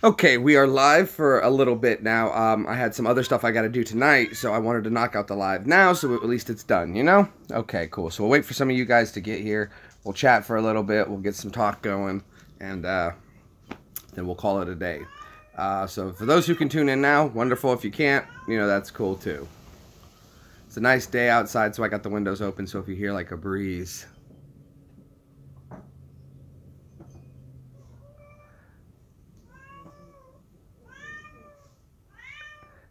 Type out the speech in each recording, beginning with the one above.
Okay, we are live for a little bit now. I had some other stuff I got to do tonight, so I wanted to knock out the live now, so at least it's done, you know? Okay, cool. So we'll wait for some of you guys to get here. We'll chat for a little bit. We'll get some talk going, and then we'll call it a day. So for those who can tune in now, wonderful. If you can't, you know, that's cool too. It's a nice day outside, so I got the windows open, so if you hear like a breeze...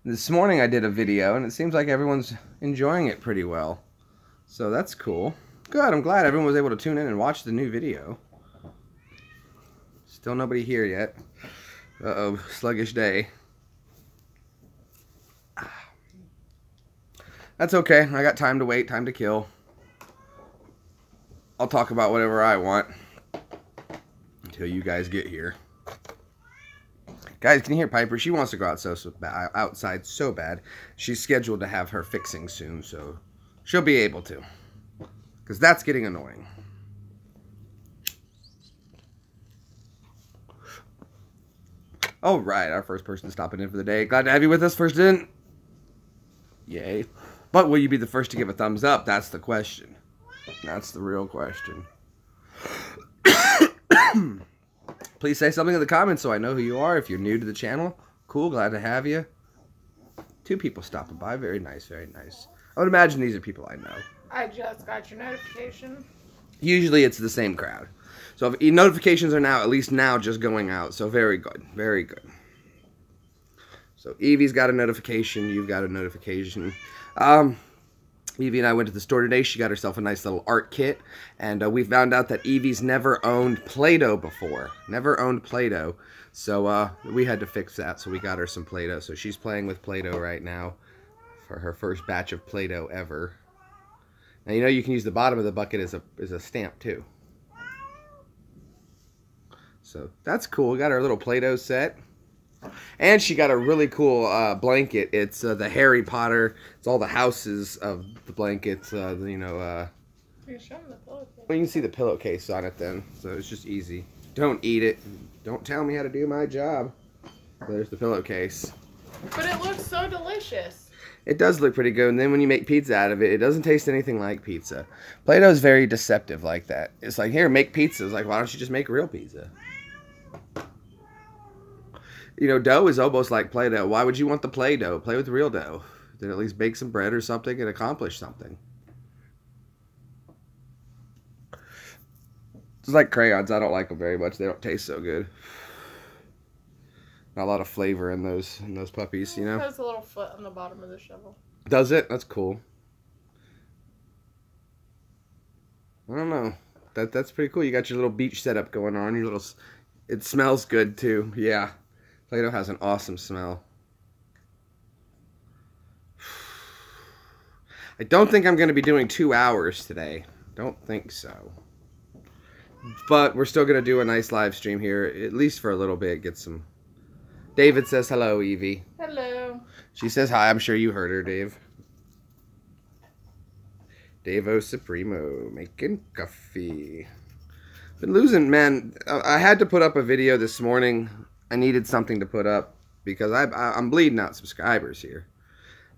This morning I did a video, and it seems like everyone's enjoying it pretty well. So that's cool. Good, I'm glad everyone was able to tune in and watch the new video. Still nobody here yet. Uh-oh, sluggish day. That's okay, I got time to wait, time to kill. I'll talk about whatever I want until you guys get here. Guys, can you hear Piper? She wants to go outside so bad. She's scheduled to have her fixing soon, so she'll be able to. Because that's getting annoying. All right, our first person stopping in for the day. Glad to have you with us, first in. Yay. But will you be the first to give a thumbs up? That's the question. That's the real question. Please say something in the comments so I know who you are. If you're new to the channel, cool, glad to have you. 2 people stopping by. Very nice, very nice. I would imagine these are people I know. I just got your notification. Usually it's the same crowd. So if notifications are now, at least now, just going out. So very good, very good. So Evie's got a notification. You've got a notification. Evie and I went to the store today. She got herself a nice little art kit. And we found out that Evie's never owned Play-Doh before. Never owned Play-Doh. So we had to fix that. So we got her some Play-Doh. So she's playing with Play-Doh right now for her first batch of Play-Doh ever. Now, you know you can use the bottom of the bucket as a stamp, too. So that's cool. We got our little Play-Doh set. And she got a really cool blanket. It's the Harry Potter. It's all the houses of the blankets. You know. You show them the pillowcase. Well, you can see the pillowcase on it then. So it's just easy. Don't eat it. Don't tell me how to do my job. There's the pillowcase. But it looks so delicious. It does look pretty good. And then when you make pizza out of it, it doesn't taste anything like pizza. Play-Doh is very deceptive like that. It's like, here, make pizza. It's like, why don't you just make real pizza? You know, dough is almost like Play-Doh. Why would you want the Play-Doh? Play with real dough. Then at least bake some bread or something and accomplish something. It's like crayons. I don't like them very much. They don't taste so good. Not a lot of flavor in those puppies, you know? It has a little foot on the bottom of the shovel. Does it? That's cool. I don't know. That's pretty cool. You got your little beach setup going on. Your little... It smells good, too. Yeah. Play-Doh has an awesome smell. I don't think I'm going to be doing 2 hours today. Don't think so. But we're still going to do a nice live stream here, at least for a little bit. Get some... David says hello, Evie. Hello. She says hi. I'm sure you heard her, Dave. Dave-O Supremo making coffee. Been losing, man. I had to put up a video this morning. I needed something to put up because I'm bleeding out subscribers here.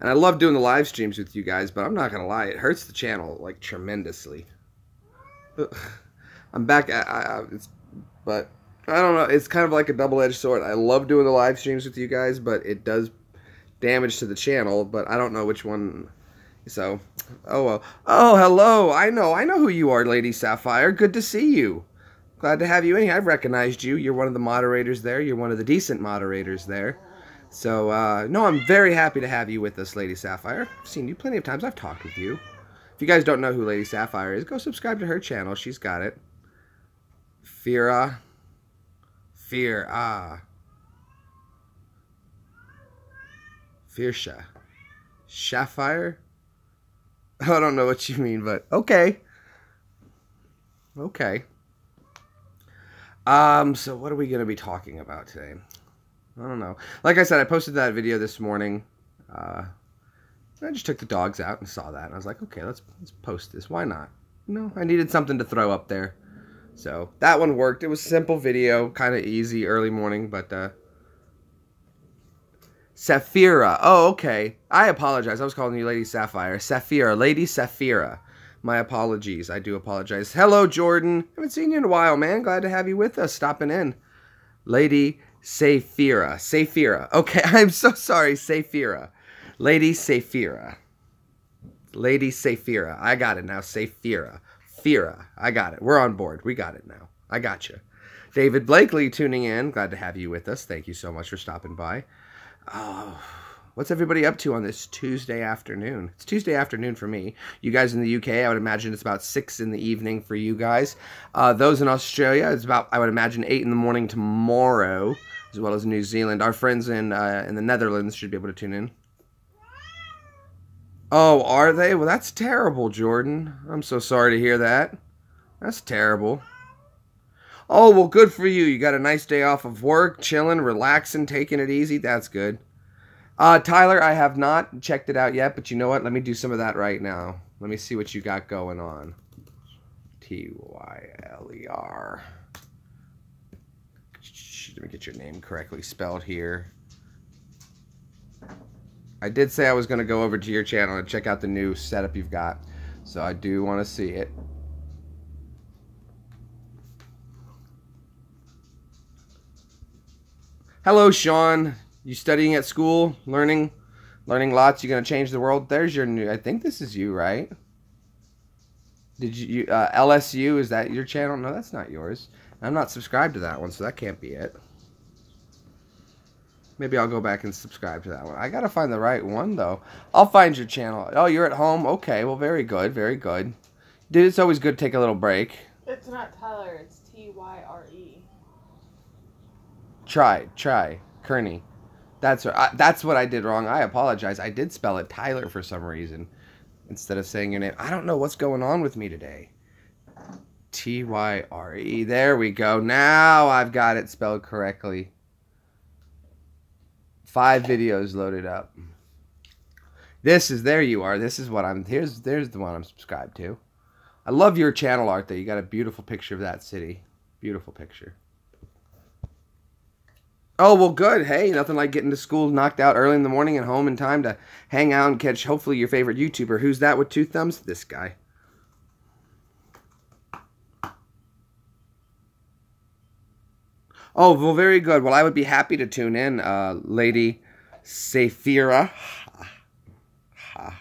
And I love doing the live streams with you guys, but I'm not going to lie. It hurts the channel, like, tremendously. I'm back at... but I don't know. It's kind of like a double-edged sword. I love doing the live streams with you guys, but it does damage to the channel, but I don't know which one... So, oh, well. Oh, hello. I know who you are, Lady Sapphire. Good to see you. Glad to have you in here. I've recognized you. You're one of the moderators there. You're one of the decent moderators there. So, no, I'm very happy to have you with us, Lady Sapphire. I've seen you plenty of times. I've talked with you. If you guys don't know who Lady Sapphire is, go subscribe to her channel. She's got it. Fear. Fiersha. Sapphire? I don't know what you mean, but okay. Okay. So what are we going to be talking about today? I don't know. Like I said, I posted that video this morning. I just took the dogs out and saw that. And I was like, okay, let's post this. Why not? You know, I needed something to throw up there. So that one worked. It was a simple video, kind of easy, early morning, but Saphira. Oh, okay. I apologize. I was calling you Lady Sapphire. Saphira. Lady Saphira. My apologies. I do apologize. Hello, Jordan. Haven't seen you in a while, man. Glad to have you with us. Stopping in. Lady Saphira. Saphira. Okay, I'm so sorry. Saphira. Lady Saphira. Lady Saphira. I got it now. Saphira. Fira. I got it. We're on board. We got it now. I got you. David Blakely tuning in. Glad to have you with us. Thank you so much for stopping by. Oh, what's everybody up to on this Tuesday afternoon? It's Tuesday afternoon for me. You guys in the UK, I would imagine it's about 6 in the evening for you guys. Those in Australia, it's about, I would imagine, 8 in the morning tomorrow, as well as New Zealand. Our friends in the Netherlands should be able to tune in. Oh, are they? Well, that's terrible, Jordan. I'm so sorry to hear that. That's terrible. Oh, well, good for you. You got a nice day off of work, chilling, relaxing, taking it easy. That's good. Tyler, I have not checked it out yet, but you know what? Let me do some of that right now. Let me see what you got going on. Tyler. Let me get your name correctly spelled here. I did say I was going to go over to your channel and check out the new setup you've got. So I do want to see it. Hello, Sean. You studying at school? Learning lots? You going to change the world? There's your new... I think this is you, right? Did you... LSU, is that your channel? No, that's not yours. I'm not subscribed to that one, so that can't be it. Maybe I'll go back and subscribe to that one. I gotta find the right one, though. I'll find your channel. Oh, you're at home? Okay, well, very good, very good. Dude, it's always good to take a little break. It's not Tyler, it's Tyre. Try. Kearney. That's what I did wrong. I apologize. I did spell it Tyler for some reason instead of saying your name. I don't know what's going on with me today. Tyre. There we go. Now I've got it spelled correctly. 5 videos loaded up. There you are. This is what there's the one I'm subscribed to. I love your channel art there. You got a beautiful picture of that city. Beautiful picture. Oh, well, good. Hey, nothing like getting to school knocked out early in the morning and home in time to hang out and catch, hopefully, your favorite YouTuber. Who's that with 2 thumbs? This guy. Oh, well, very good. Well, I would be happy to tune in, Lady Saphira. And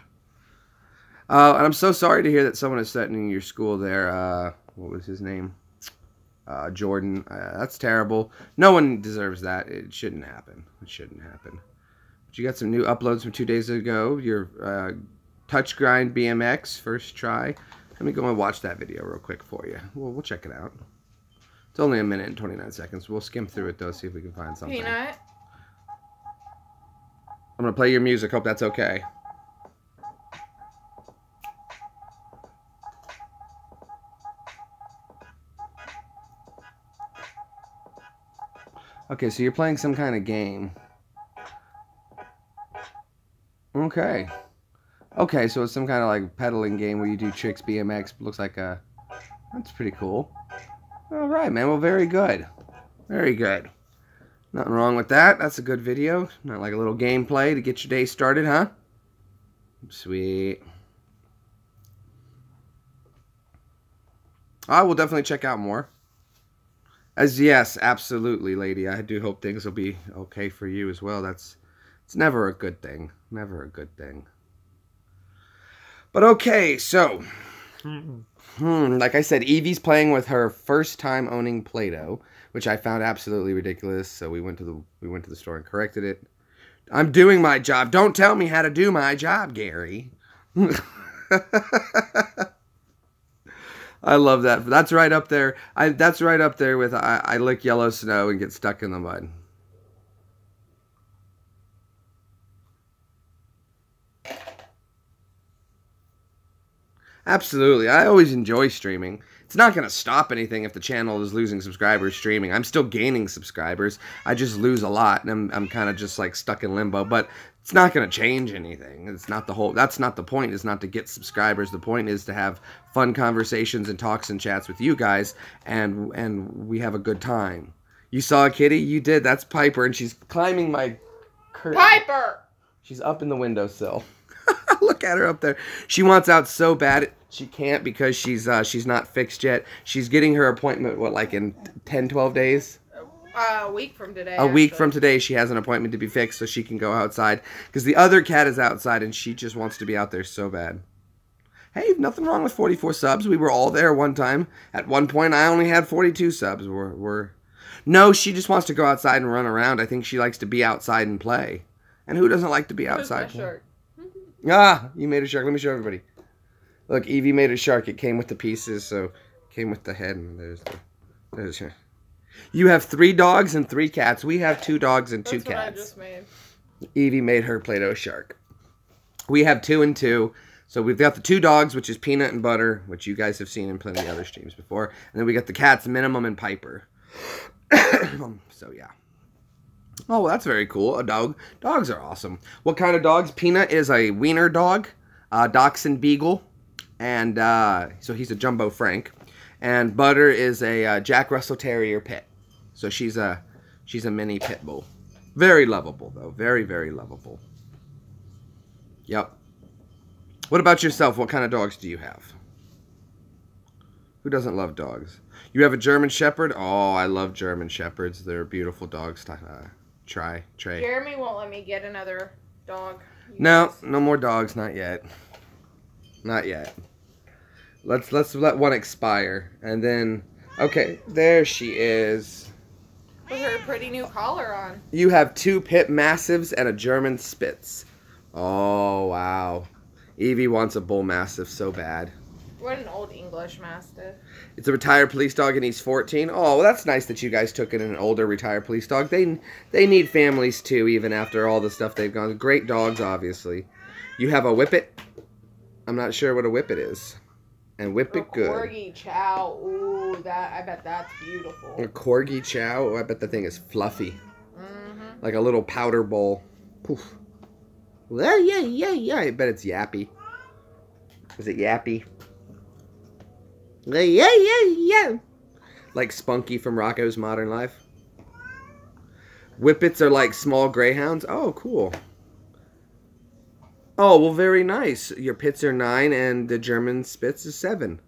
I'm so sorry to hear that someone is threatening your school there. What was his name? Jordan. That's terrible. No one deserves that. It shouldn't happen. It shouldn't happen. But you got some new uploads from 2 days ago. Your Touch Grind BMX, first try. Let me go and watch that video real quick for you. We'll check it out. It's only 1 minute and 29 seconds. We'll skim through it, though, see if we can find something. Peanut. I'm going to play your music. Hope that's okay. Okay, so you're playing some kind of game. Okay. Okay, so it's some kind of like pedaling game where you do tricks, BMX. Looks like a... That's pretty cool. All right, man. Well, very good. Very good. Nothing wrong with that. That's a good video. Not like a little gameplay to get your day started, huh? Sweet. I will definitely check out more. Yes, absolutely, lady. I do hope things will be okay for you as well. It's never a good thing. Never a good thing. But okay, so... like I said, Evie's playing with her first time owning Play-Doh, which I found absolutely ridiculous. So we went to the store and corrected it. I'm doing my job. Don't tell me how to do my job, Gary. I love that. That's right up there. That's right up there with I lick yellow snow and get stuck in the mud. Absolutely. I always enjoy streaming. It's not going to stop anything if the channel is losing subscribers streaming. I'm still gaining subscribers. I just lose a lot, and I'm kind of just like stuck in limbo. But it's not going to change anything. It's not the whole. That's not the point. Is not to get subscribers. The point is to have fun conversations and talks and chats with you guys, and we have a good time. You saw a kitty? You did. That's Piper, and she's climbing my Piper! She's up in the windowsill. Look at her up there. She wants out so bad. She can't because she's not fixed yet. She's getting her appointment, what, like in 10, 12 days? A week from today. A week from today, she has an appointment to be fixed so she can go outside. Because the other cat is outside and she just wants to be out there so bad. Hey, nothing wrong with 44 subs. We were all there one time. At one point, I only had 42 subs. No, she just wants to go outside and run around. I think she likes to be outside and play. And who doesn't like to be outside? Shark. Ah, you made a shark. Let me show everybody. Look, Evie made a shark. It came with the pieces, so it came with the head. And there's her. You have 3 dogs and 3 cats. We have 2 dogs and 2 That's what I cats. just made. Evie made her Play-Doh shark. We have 2 and 2. So we've got the 2 dogs, which is Peanut and Butter, which you guys have seen in plenty of other streams before. And then we got the cats, Minimum and Piper. So, yeah. Oh, well, that's very cool. A dog. Dogs are awesome. What kind of dogs? Peanut is a wiener dog, Dachshund Beagle, and so he's a Jumbo Frank. And Butter is a Jack Russell Terrier pit. So she's a mini pit bull. Very lovable, though. Very, very lovable. Yep. What about yourself? What kind of dogs do you have? Who doesn't love dogs? You have a German Shepherd? Oh, I love German Shepherds. They're beautiful dogs to try. Jeremy won't let me get another dog. No more dogs. Not yet. Not yet. Let's let one expire. And then, okay, there she is. With her pretty new collar on. You have 2 Pit Mastiffs and a German Spitz. Oh, wow. Evie wants a Bull Mastiff so bad. What an old English Mastiff. It's a retired police dog and he's 14. Oh, well, that's nice that you guys took in an older retired police dog. They need families too, even after all the stuff they've gone. Great dogs, obviously. You have a Whippet. I'm not sure what a Whippet is. And Whippet good. Corgi Chow. Ooh, I bet that's beautiful. A Corgi Chow. Oh, I bet the thing is fluffy. Mm-hmm. Like a little powder bowl. Poof. Well, yeah. I bet it's Yappy. Is it Yappy? Yeah. Like Spunky from Rocko's Modern Life. Whippets are like small greyhounds. Oh, cool. Oh, well, very nice. Your pits are 9 and the German Spitz is 7.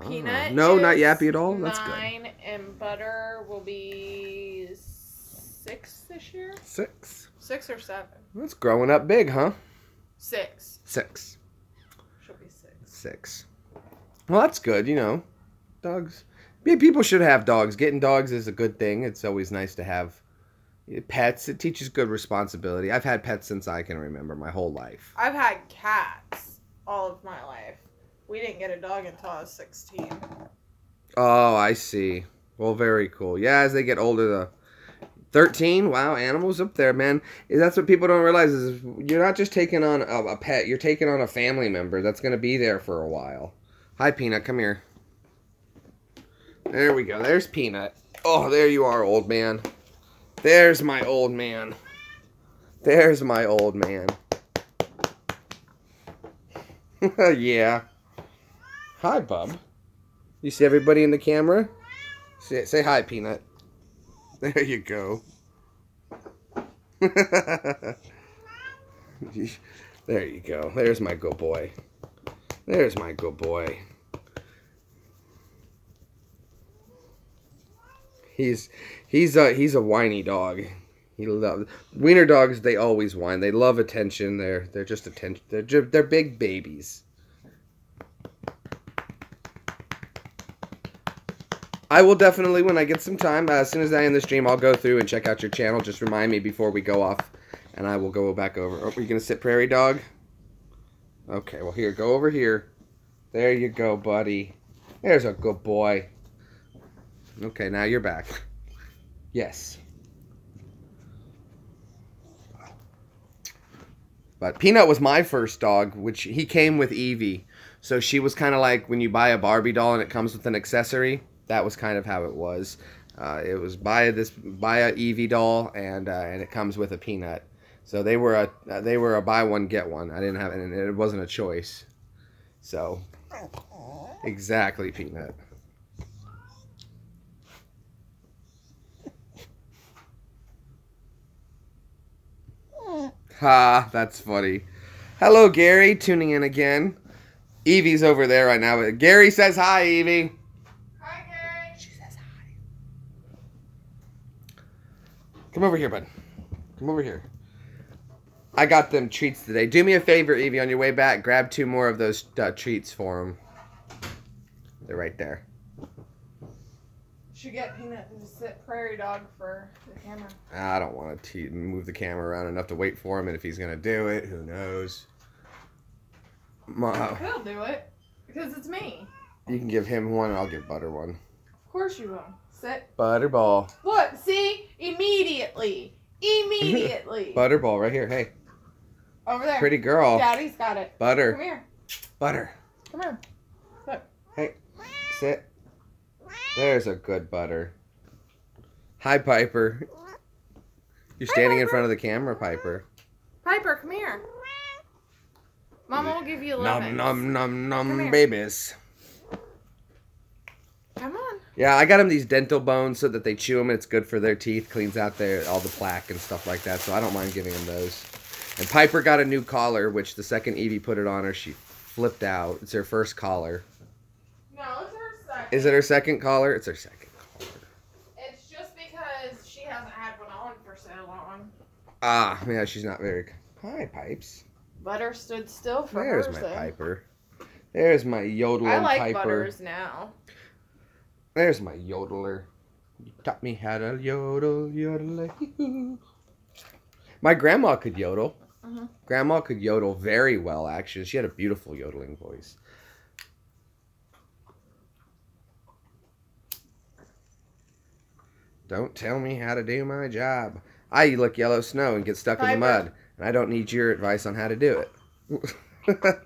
Peanut no, is not Yappy at all. That's 9, good. And Butter will be 6 this year? 6. 6 or 7. That's growing up big, huh? 6. 6. She'll be 6. 6. Well, that's good, you know. Dogs. Yeah, people should have dogs. Getting dogs is a good thing. It's always nice to have pets. It teaches good responsibility. I've had pets since I can remember, my whole life. I've had cats all of my life. We didn't get a dog until I was 16. Oh, I see. Well, very cool. Yeah, as they get older, the 13. Wow, animals up there, man. That's what people don't realize is you're not just taking on a pet. You're taking on a family member that's going to be there for a while. Hi, Peanut. Come here. There we go. There's Peanut. Oh, there you are, old man. There's my old man. There's my old man. Yeah. Hi, bub. You see everybody in the camera? Say hi, Peanut. There you go. There you go. There's my good boy. There's my good boy. He's a whiny dog. He loves wiener dogs. They always whine. They love attention. They're just attention. They're big babies. I will definitely, when I get some time, as soon as I end the stream, I'll go through and check out your channel. Just remind me before we go off, and I will go back over. Oh, are you gonna sit, Prairie Dog? Okay. Well, here, go over here. There you go, buddy. There's a good boy. Okay, now you're back. Yes. But Peanut was my first dog, which he came with Evie. So she was kind of like when you buy a Barbie doll and it comes with an accessory. That was kind of how it was. It was buy a Evie doll and it comes with a Peanut. So they were a buy one get one. I didn't have, and it wasn't a choice. So exactly, Peanut. Ha, that's funny. Hello, Gary, tuning in again. Evie's over there right now. Gary says hi, Evie. Hi, Gary. She says hi. Come over here, bud. Come over here. I got them treats today. Do me a favor, Evie, on your way back. Grab 2 more of those treats for them. They're right there. Should get Peanut to sit prairie dog for the camera. I don't want to move the camera around enough to wait for him, and if he's going to do it, who knows. He'll do it, because it's me. You can give him one, and I'll give Butter one. Of course you will. Sit. Butterball. Look, see? Immediately. Immediately. Butterball, right here. Hey. Over there. Pretty girl. Daddy's got it. Butter. Come here. Butter. Come here. Look. Hey. Sit. There's a good Butter. Hi, Piper. You're standing in front of the camera, Piper. Piper, come here. Mama will give you lemons. Nom, nom, nom, Come nom, here. babies. Come on. Yeah, I got them these dental bones so that they chew them and it's good for their teeth, cleans out all the plaque and stuff like that, so I don't mind giving them those. And Piper got a new collar, which the second Evie put it on her, she flipped out. It's her first collar. No, it's her second. Is it her second collar? It's her second collar. It's just because she hasn't had one on for so long. Ah, yeah, she's not very... Hi, Pipes. Butter stood still for There's her. my So. Piper. There's my yodeling I like Piper. Butters now. There's my yodeler. You taught me how to yodel, yodel. My grandma could yodel. Grandma could yodel very well, actually. She had a beautiful yodeling voice. Don't tell me how to do my job. I lick yellow snow and get stuck in the mud, and I don't need your advice on how to do it.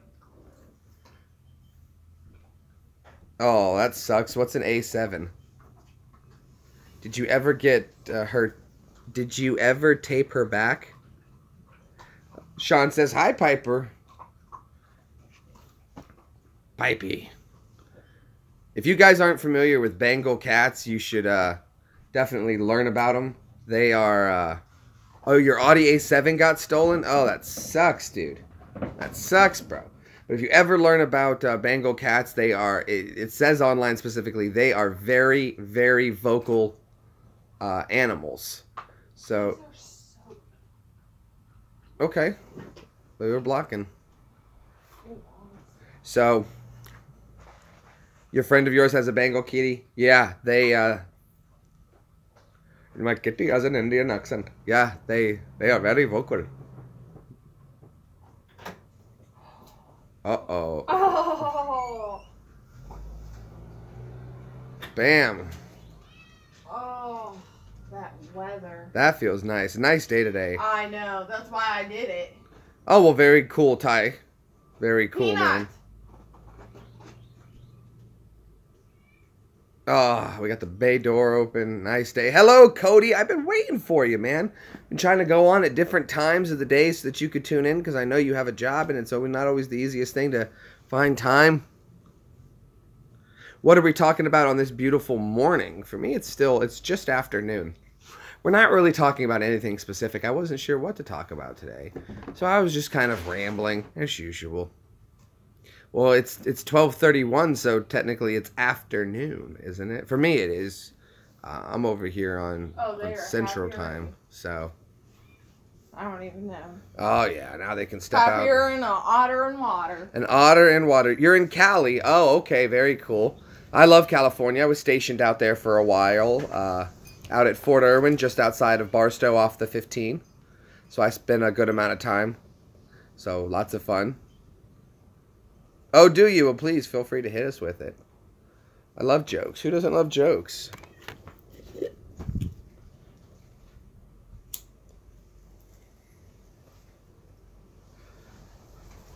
Oh, that sucks. What's an A7? Did you ever get her... Did you ever tape her back? Sean says, hi, Piper. Pipey. If you guys aren't familiar with Bengal cats, you should definitely learn about them. They are... oh, your Audi A7 got stolen? Oh, that sucks, dude. That sucks, bro. But if you ever learn about Bengal cats, they are... It says online specifically, they are very, very vocal animals. So... Okay. We were blocking. So, your friend of yours has a Bengal kitty? Yeah, they, my kitty has an Indian accent. Yeah, they are very vocal. Uh-oh. Oh. Bam. Oh. That weather. That feels nice. A nice day today. I know. That's why I did it. Oh, well, very cool, Ty. Very cool, Peanut. man. Oh, we got the bay door open. Nice day. Hello, Cody. I've been waiting for you, man. Been trying to go on at different times of the day so that you could tune in because I know you have a job and it's not always the easiest thing to find time. What are we talking about on this beautiful morning? For me, it's just afternoon. We're not really talking about anything specific. I wasn't sure what to talk about today. So I was just kind of rambling, as usual. Well, it's 12:31, so technically it's afternoon, isn't it? For me, it is. I'm over here on Central Time, so. I don't even know. Oh, yeah, now they can step out. Happier in an otter and water. An otter and water. You're in Cali. Oh, okay, very cool. I love California. I was stationed out there for a while. Out at Fort Irwin, just outside of Barstow off the 15. So I spent a good amount of time. So lots of fun. Oh, do you? Well, please feel free to hit us with it. I love jokes. Who doesn't love jokes?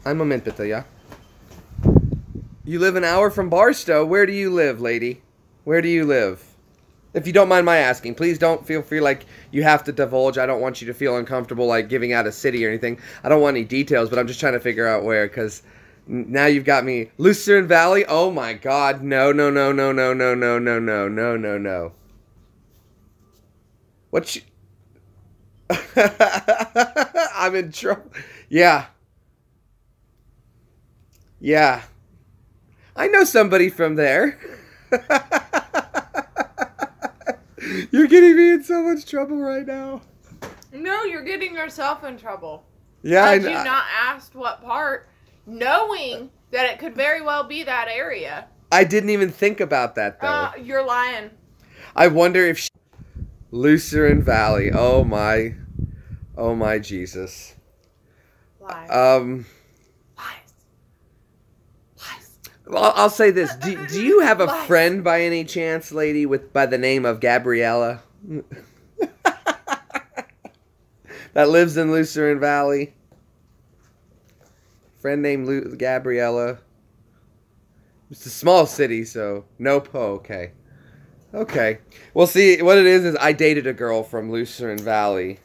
I'm a Minpita, yeah? You live an hour from Barstow. Where do you live, lady? Where do you live? If you don't mind my asking, please don't feel free like you have to divulge. I don't want you to feel uncomfortable like giving out a city or anything. I don't want any details, but I'm just trying to figure out where because now you've got me. Lucerne Valley? Oh my God. No, no, no, no, no, no, no, no, no, no, no, no. What you... I'm in trouble. Yeah. Yeah. I know somebody from there. You're getting me in so much trouble right now. No, you're getting yourself in trouble. Yeah, Had you not asked what part, knowing that it could very well be that area. I didn't even think about that, though. You're lying. I wonder if Lucerne Valley. Oh my Jesus. Lies. Lies. Well, I'll say this: do you have a friend by any chance, lady, by the name of Gabriella, that lives in Lucerne Valley? Friend named Gabriella. It's a small city, so nope. Oh, okay. Okay. Well, see, what it is I dated a girl from Lucerne Valley.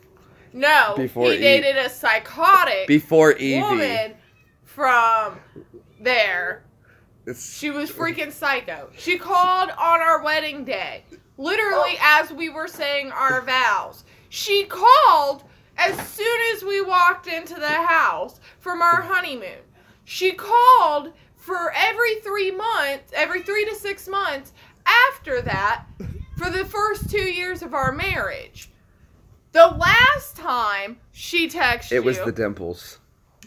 No, he dated a psychotic woman from there. She was freaking psycho. She called on our wedding day, literally as we were saying our vows. She called as soon as we walked into the house from our honeymoon. She called for every 3 to 6 months after that for the first 2 years of our marriage. The last time she texted you... It was the dimples.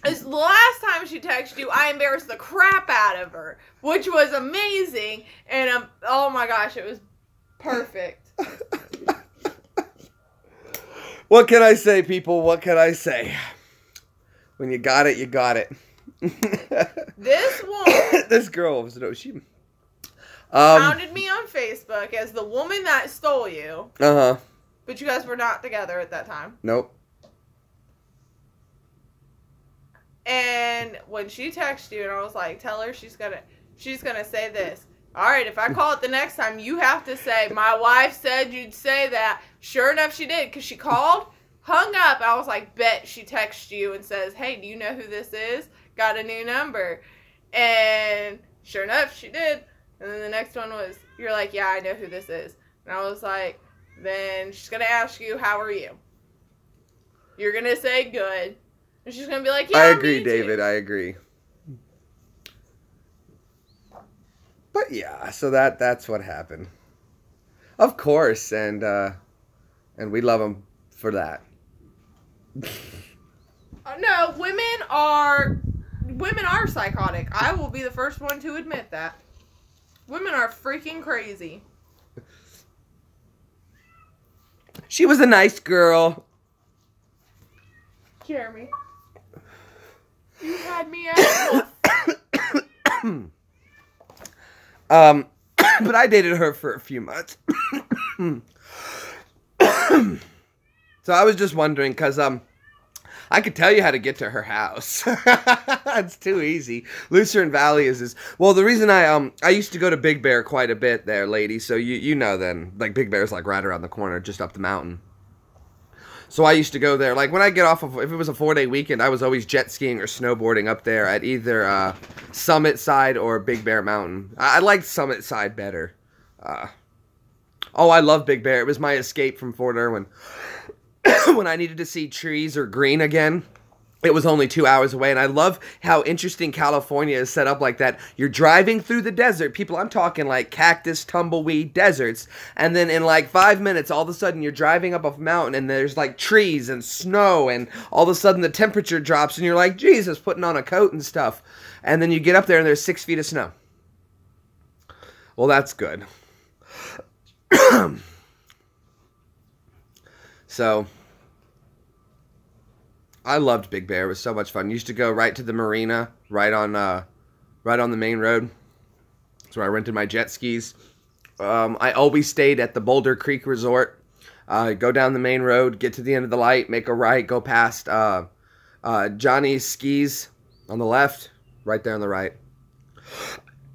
The last time she texted you, I embarrassed the crap out of her, which was amazing, and oh my gosh, it was perfect. What can I say, people? What can I say? When you got it, you got it. This woman... This girl, she... founded me on Facebook as the woman that stole you. Uh-huh. But you guys were not together at that time. Nope. And when she texted you, and I was like, tell her she's gonna say this. All right, if I call it the next time, you have to say, my wife said you'd say that. Sure enough, she did, because she called, hung up. I was like, bet she texts you and says, hey, do you know who this is? Got a new number. And sure enough, she did. And then the next one was, you're like, yeah, I know who this is. And I was like, then she's going to ask you, how are you? You're going to say good. And she's going to be like, yeah, I agree, me David. too. I agree. But yeah, so that's what happened. Of course, and we love him for that. No, women are psychotic. I will be the first one to admit that. Women are freaking crazy. She was a nice girl. Jeremy, you had me at but I dated her for a few months. So I was just wondering, because I could tell you how to get to her house. It's too easy. Lucerne Valley is this. Well, the reason I used to go to Big Bear quite a bit there, lady. So you know then, like Big Bear's like right around the corner, just up the mountain. So I used to go there. Like when I get off of, if it was a 4-day weekend, I was always jet skiing or snowboarding up there at either Summit Side or Big Bear Mountain. I liked Summit Side better. Oh, I love Big Bear. It was my escape from Fort Irwin. When I needed to see trees or green again, it was only 2 hours away. And I love how interesting California is set up like that. You're driving through the desert. People, I'm talking like cactus, tumbleweed deserts. And then in like 5 minutes, all of a sudden you're driving up a mountain and there's like trees and snow. And all of a sudden the temperature drops and you're like, Jesus, putting on a coat and stuff. And then you get up there and there's 6 feet of snow. Well, that's good. So, I loved Big Bear. It was so much fun. Used to go right to the marina, right on the main road. That's where I rented my jet skis. I always stayed at the Boulder Creek Resort. Go down the main road, get to the end of the light, make a right, go past Johnny's Skis on the left, right there on the right.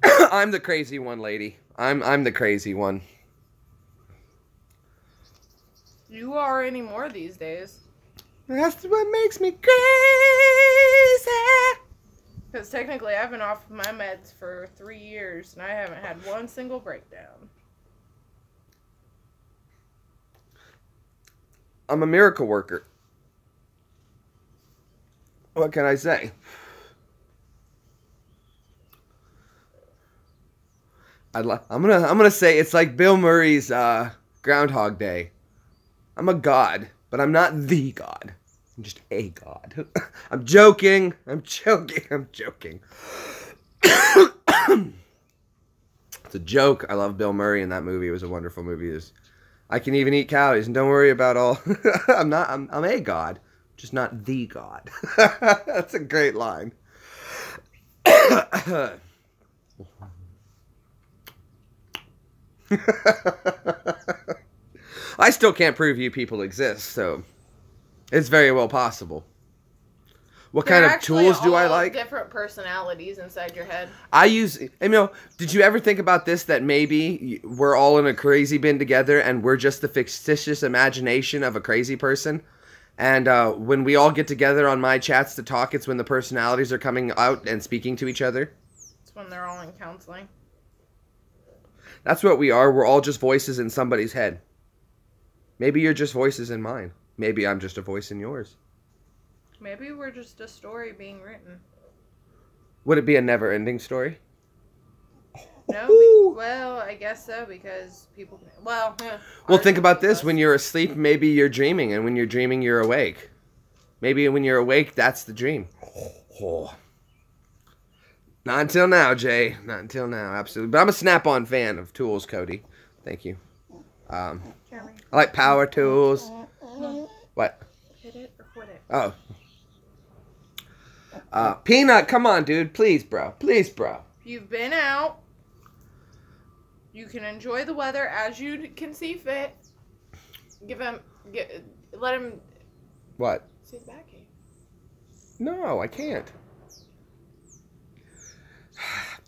I'm the crazy one, lady. I'm the crazy one. You are anymore these days. That's what makes me crazy. Because technically I've been off my meds for 3 years and I haven't had one single breakdown. I'm a miracle worker. What can I say? I'm gonna say it's like Bill Murray's Groundhog Day. I'm a god, but I'm not the god. I'm just a god. I'm joking. It's a joke. I love Bill Murray in that movie. It was a wonderful movie. I can even eat calories, and don't worry about all. I'm a god, just not the god. That's a great line. I still can't prove you people exist, so it's very well possible. What kind of tools do I like? Different personalities inside your head. Did you ever think about this, that maybe we're all in a crazy bin together and we're just the fictitious imagination of a crazy person? And when we all get together on my chats to talk, it's when the personalities are coming out and speaking to each other? It's when they're all in counseling. That's what we are. We're all just voices in somebody's head. Maybe you're just voices in mine. Maybe I'm just a voice in yours. Maybe we're just a story being written. Would it be a never-ending story? No, well, I guess so, because people... Well, think about this. When you're asleep, maybe you're dreaming, and when you're dreaming, you're awake. Maybe when you're awake, that's the dream. Oh. Not until now, Jay. Not until now, absolutely. But I'm a Snap-on fan of tools, Cody. Thank you. I like power tools. What? Hit it or quit it. Oh. Peanut, come on, dude. Please, bro. You've been out. You can enjoy the weather as you can see fit. Let him... What? See the back game. No, I can't.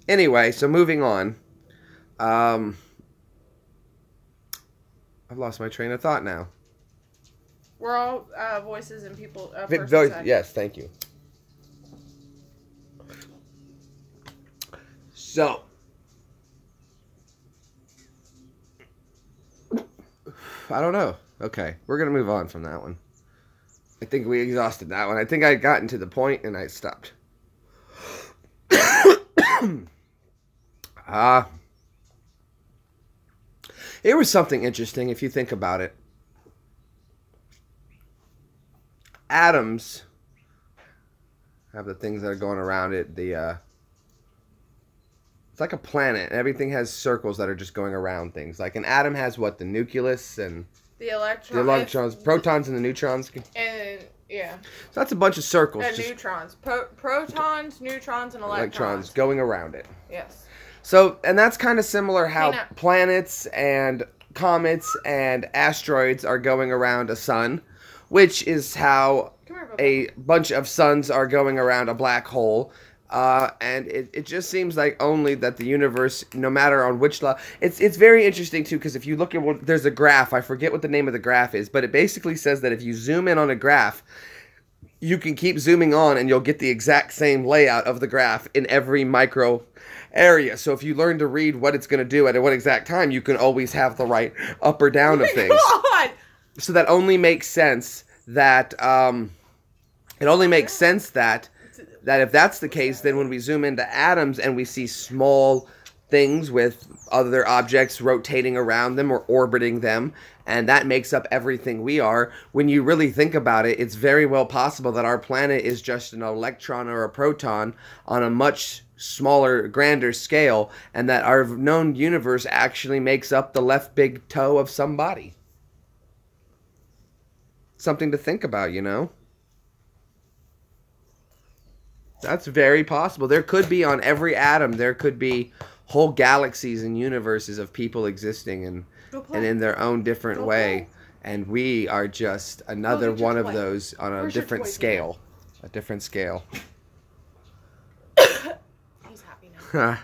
Anyway, so moving on. I've lost my train of thought now. We're all voices and people. Yes, thank you. So, I don't know. Okay, we're going to move on from that one. I think we exhausted that one. I think I gotten to the point and I stopped. It was something interesting if you think about it. Atoms have the things that are going around it. It's like a planet, and everything has circles that are just going around things. Like an atom has what? The nucleus and the electrons, protons and the neutrons. And yeah. So that's a bunch of circles. And neutrons, protons, neutrons, and electrons going around it. Yes. So, and that's kind of similar how planets and comets and asteroids are going around a sun, which is how a bunch of suns are going around a black hole. And it just seems like only that the universe, no matter on which level, it's very interesting too, because if you look at there's a graph, I forget what the name of the graph is, but it basically says that if you zoom in on a graph, you can keep zooming on and you'll get the exact same layout of the graph in every micro area. So if you learn to read what it's going to do at what exact time, you can always have the right up or down of things. God! So that only makes sense that that if that's the case, then when we zoom into atoms and we see small things with other objects rotating around them or orbiting them, and that makes up everything we are, when you really think about it, it's very well possible that our planet is just an electron or a proton on a much smaller, grander scale, and that our known universe actually makes up the left big toe of somebody. Something to think about, you know? That's very possible. There could be on every atom, there could be whole galaxies and universes of people existing and in their own different way. And we are just another one of those on a different scale. A different scale. He's happy now.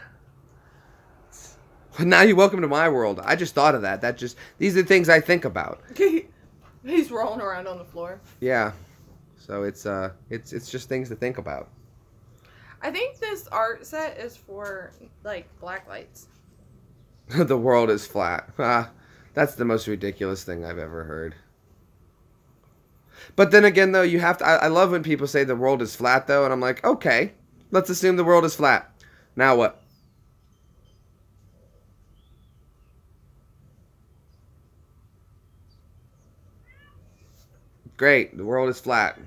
Now you're welcome to my world. I just thought of that. These are the things I think about. He's rolling around on the floor. Yeah. So it's just things to think about. I think this art set is for, like, black lights. The world is flat. That's the most ridiculous thing I've ever heard. But then again, though, you have to... I love when people say the world is flat, though, and I'm like, okay, let's assume the world is flat. Now what? Great, the world is flat.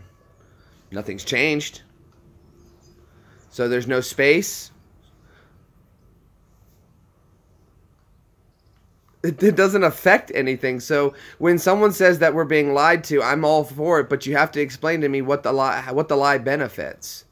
Nothing's changed. So there's no space. It doesn't affect anything. So when someone says that we're being lied to, I'm all for it, but you have to explain to me what the lie benefits.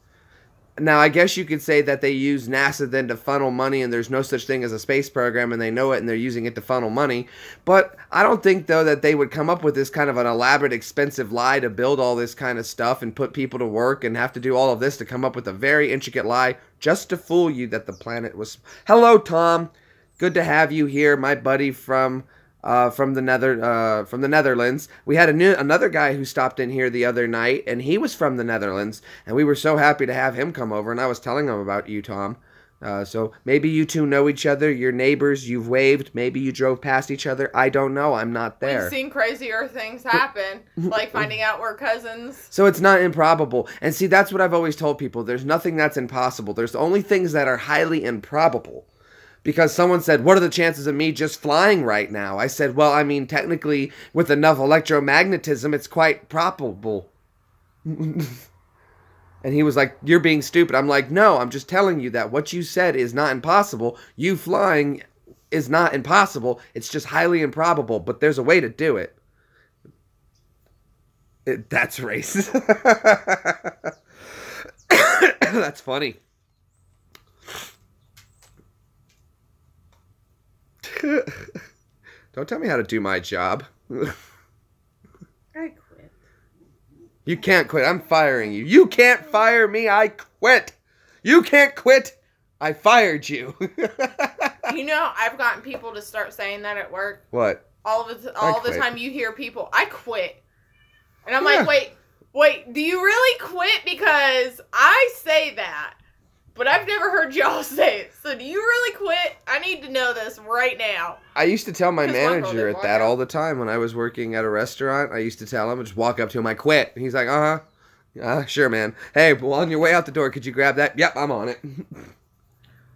Now, I guess you could say that they use NASA then to funnel money, and there's no such thing as a space program, and they know it, and they're using it to funnel money. But I don't think, though, that they would come up with this kind of an elaborate, expensive lie to build all this kind of stuff and put people to work and have to do all of this to come up with a very intricate lie just to fool you that the planet was... Hello, Tom. Good to have you here, my buddy from the Netherlands. We had another guy who stopped in here the other night, and he was from the Netherlands, and we were so happy to have him come over, and I was telling him about you, Tom. So maybe you two know each other, you're neighbors, you've waved, maybe you drove past each other, I don't know, I'm not there. We've seen crazier things happen, like finding out we're cousins. So it's not improbable, and see, that's what I've always told people, there's nothing that's impossible, there's only things that are highly improbable. Because someone said, what are the chances of me just flying right now? I said, well, I mean, technically, with enough electromagnetism, it's quite probable. And he was like, you're being stupid. I'm like, no, I'm just telling you that what you said is not impossible. You flying is not impossible. It's just highly improbable, but there's a way to do it. That's racist. That's funny. Don't tell me how to do my job. I quit. You can't quit. I'm firing you. You can't fire me. I quit. You can't quit. I fired you. You know, I've gotten people to start saying that at work. What? All the time you hear people, I quit. And I'm like, wait, do you really quit? Because I say that. But I've never heard y'all say it. So do you really quit? I need to know this right now. I used to tell my manager at that all the time when I was working at a restaurant. I used to tell him, just walk up to him, I quit. And he's like, sure, man. Hey, well, on your way out the door, could you grab that? Yep, I'm on it.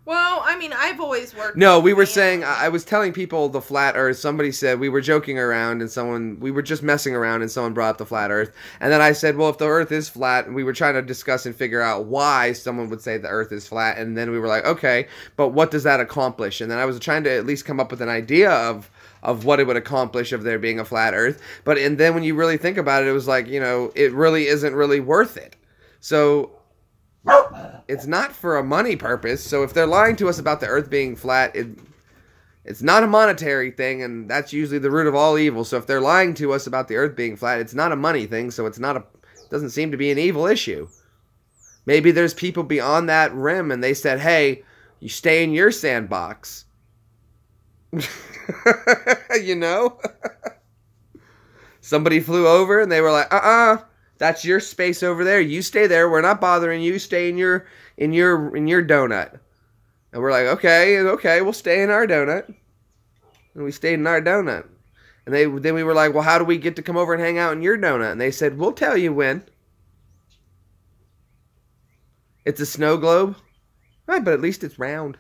Well, I mean, I've always worked... No, we were saying, I was telling people the flat earth, somebody said, we were joking around and we were just messing around and someone brought up the flat earth. And then I said, well, if the earth is flat, and we were trying to discuss and figure out why someone would say the earth is flat. And then we were like, okay, but what does that accomplish? And then I was trying to at least come up with an idea of what it would accomplish of there being a flat earth. And then when you really think about it, it was like, it really isn't really worth it. So... it's not for a money purpose, so if they're lying to us about the earth being flat, it's not a monetary thing, and that's usually the root of all evil. So if they're lying to us about the earth being flat, it's not a money thing, so it doesn't seem to be an evil issue. Maybe there's people beyond that rim, and they said, hey, you stay in your sandbox. Somebody flew over, and they were like, that's your space over there. You stay there. We're not bothering you. Stay in your donut. And we're like, okay, we'll stay in our donut. And we stayed in our donut. And then we were like, well, how do we get to come over and hang out in your donut? And they said, we'll tell you when. It's a snow globe. Right, but at least it's round.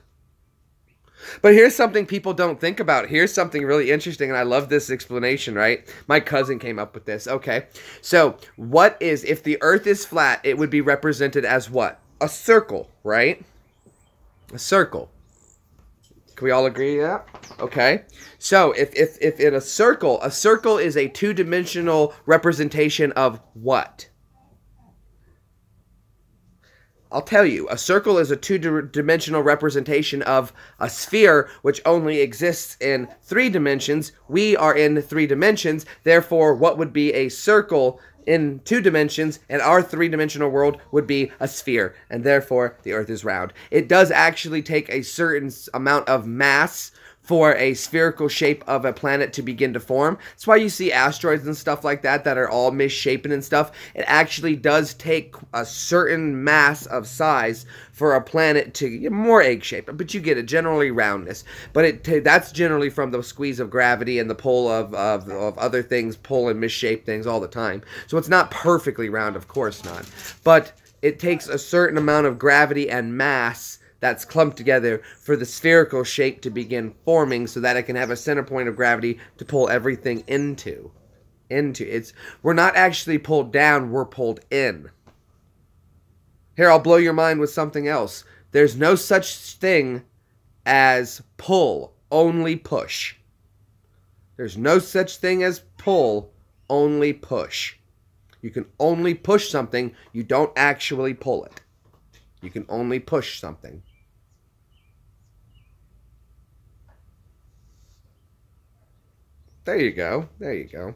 But here's something people don't think about. Here's something really interesting, and I love this explanation, right? My cousin came up with this. Okay, so if the earth is flat, it would be represented as what? A circle, right? A circle. Can we all agree to that? Okay. So if in a circle is a two-dimensional representation of what? I'll tell you, a circle is a two-dimensional representation of a sphere, which only exists in 3 dimensions. We are in 3 dimensions. Therefore, what would be a circle in 2 dimensions, and our 3-dimensional world would be a sphere, and therefore, the Earth is round. It does actually take a certain amount of mass for a spherical shape of a planet to begin to form. That's why you see asteroids and stuff like that that are all misshapen and stuff. It actually does take a certain mass of size for a planet to get more egg-shaped, but you get it, generally roundness. But that's generally from the squeeze of gravity and the pull of other things, pull and misshape things all the time. So it's not perfectly round, of course not. But it takes a certain amount of gravity and mass that's clumped together for the spherical shape to begin forming so that it can have a center point of gravity to pull everything into. We're not actually pulled down, we're pulled in. Here, I'll blow your mind with something else. There's no such thing as pull, only push. There's no such thing as pull, only push. You can only push something, you don't actually pull it. You can only push something. There you go. There you go.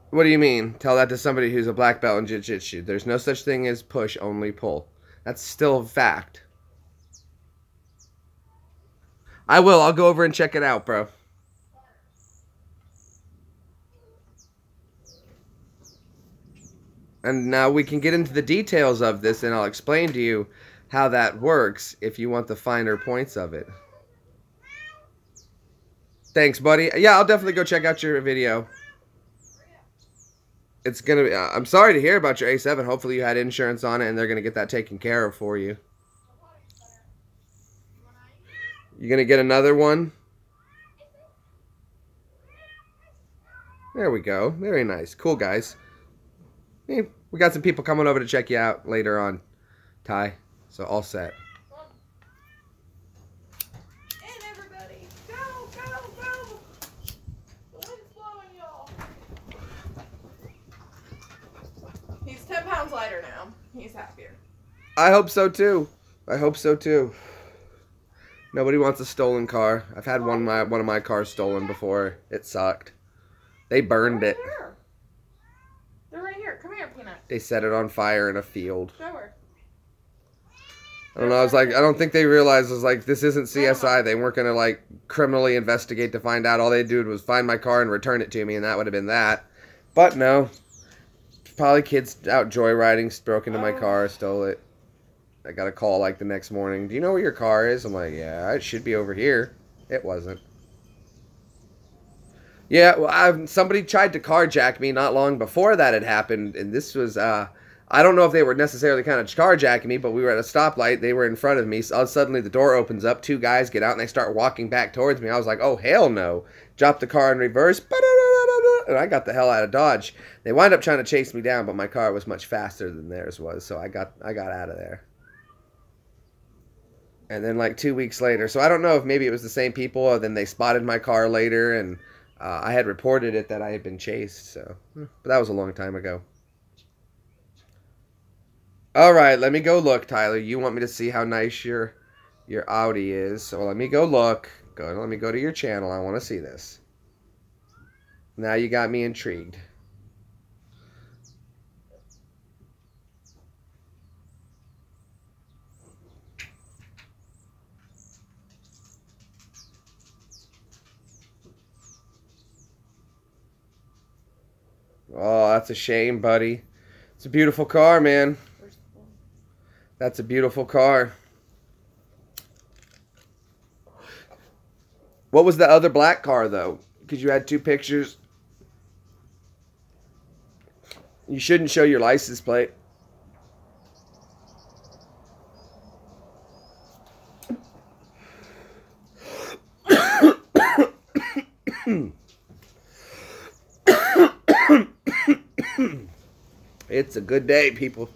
What do you mean? Tell that to somebody who's a black belt in jiu-jitsu. There's no such thing as push, only pull. That's still a fact. I will. I'll go over and check it out, bro. And now we can get into the details of this, and I'll explain to you how that works if you want the finer points of it. Thanks, buddy. Yeah, I'll definitely go check out your video. It's gonna be, I'm sorry to hear about your A7. Hopefully you had insurance on it and they're gonna get that taken care of for you. You gonna get another one? There we go. Very nice. Cool, guys. Hey, we got some people coming over to check you out later on, Ty. So all set. And everybody, go, go, go. The wind's blowing, y'all. He's 10 pounds lighter now. He's happier. I hope so too. I hope so too. Nobody wants a stolen car. I've had one of my cars stolen before. It sucked. They burned it. They're right here. Come here, Peanut. They set it on fire in a field. Show her. I don't know. I was like, I don't think they realized, I was like, this isn't CSI. They weren't going to, like, criminally investigate to find out. All they did was find my car and return it to me, and that would have been that. But no. Probably kids out joyriding, broke into my car, stole it. I got a call, like, the next morning. Do you know where your car is? I'm like, yeah, it should be over here. It wasn't. Yeah, well, somebody tried to carjack me not long before that had happened, and this was, I don't know if they were necessarily kind of carjacking me, but we were at a stoplight. They were in front of me. So suddenly the door opens up. Two guys get out and they start walking back towards me. I was like, oh, hell no. Dropped the car in reverse. And I got the hell out of Dodge. They wind up trying to chase me down, but my car was much faster than theirs was. So I got out of there. And then like 2 weeks later. So I don't know if maybe it was the same people or then they spotted my car later. And I had reported it that I had been chased. So, but that was a long time ago. All right, let me go look, Tyler. You want me to see how nice your Audi is. So let me go look. Let me go to your channel. I want to see this. Now you got me intrigued. Oh, that's a shame, buddy. It's a beautiful car, man. That's a beautiful car. What was the other black car, though? Because you had two pictures. You shouldn't show your license plate. It's a good day, people.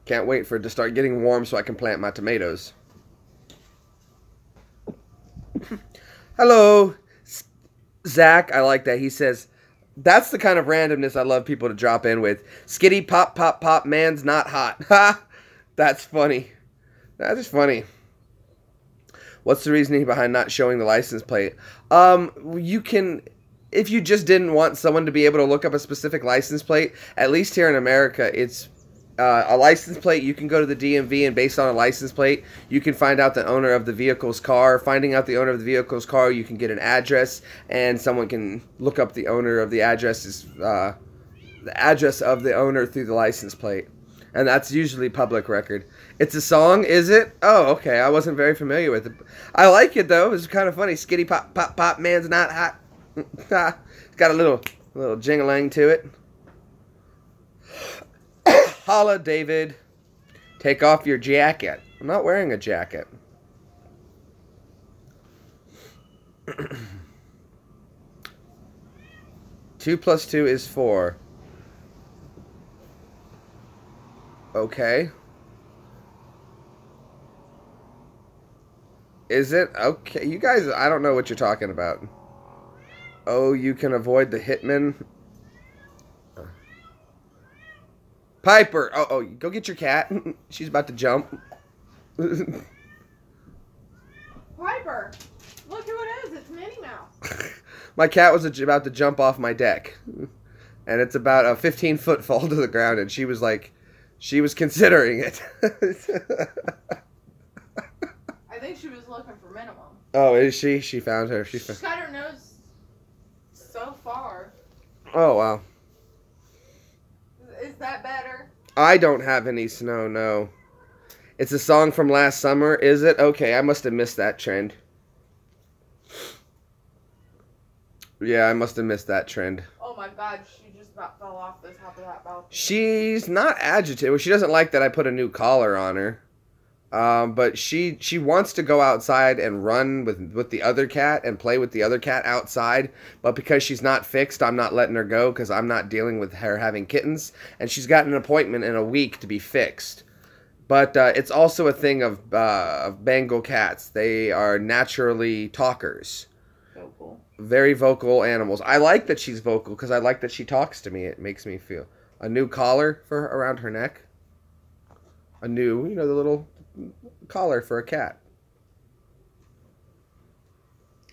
Can't wait for it to start getting warm so I can plant my tomatoes. Hello, Zach. I like that. He says, that's the kind of randomness I love people to drop in with. Skitty pop pop pop, man's not hot. Ha! That's funny. That is funny. What's the reasoning behind not showing the license plate? You can, if you just didn't want someone to be able to look up a specific license plate, at least here in America, it's a license plate. You can go to the DMV, and based on a license plate, you can find out the owner of the vehicle's car. Finding out the owner of the vehicle's car, you can get an address, and someone can look up the owner of the address, the address of the owner through the license plate. And that's usually public record. It's a song, is it? Oh, okay. I wasn't very familiar with it. I like it, though. It's kind of funny. Skitty pop, pop, pop, man's not hot. It's got a little jingling to it. Holla, David. Take off your jacket. I'm not wearing a jacket. 2 + 2 is 4. Okay. Is it? Okay. You guys, I don't know what you're talking about. Oh, you can avoid the hitman. Piper. Oh, go get your cat. She's about to jump. Piper. Look who it is. It's Minnie Mouse. My cat was about to jump off my deck. And it's about a 15-foot fall to the ground, and she was like, she was considering it. I think she was looking for minimum. Oh, is she? She found her. She's got her nose so far. Oh, wow. Is that better? I don't have any snow, no. It's a song from last summer, is it? Okay, I must have missed that trend. Yeah, I must have missed that trend. Oh my god, she just about fell off the top of that balcony. She's not agitated. Well, she doesn't like that I put a new collar on her. But she wants to go outside and run with the other cat and play with the other cat outside. But because she's not fixed, I'm not letting her go because I'm not dealing with her having kittens. And she's got an appointment in a week to be fixed. But it's also a thing of Bengal cats. They are naturally talkers. Vocal. Very vocal animals. I like that she's vocal because I like that she talks to me. It makes me feel. A new collar around her neck. A new, the little collar for a cat.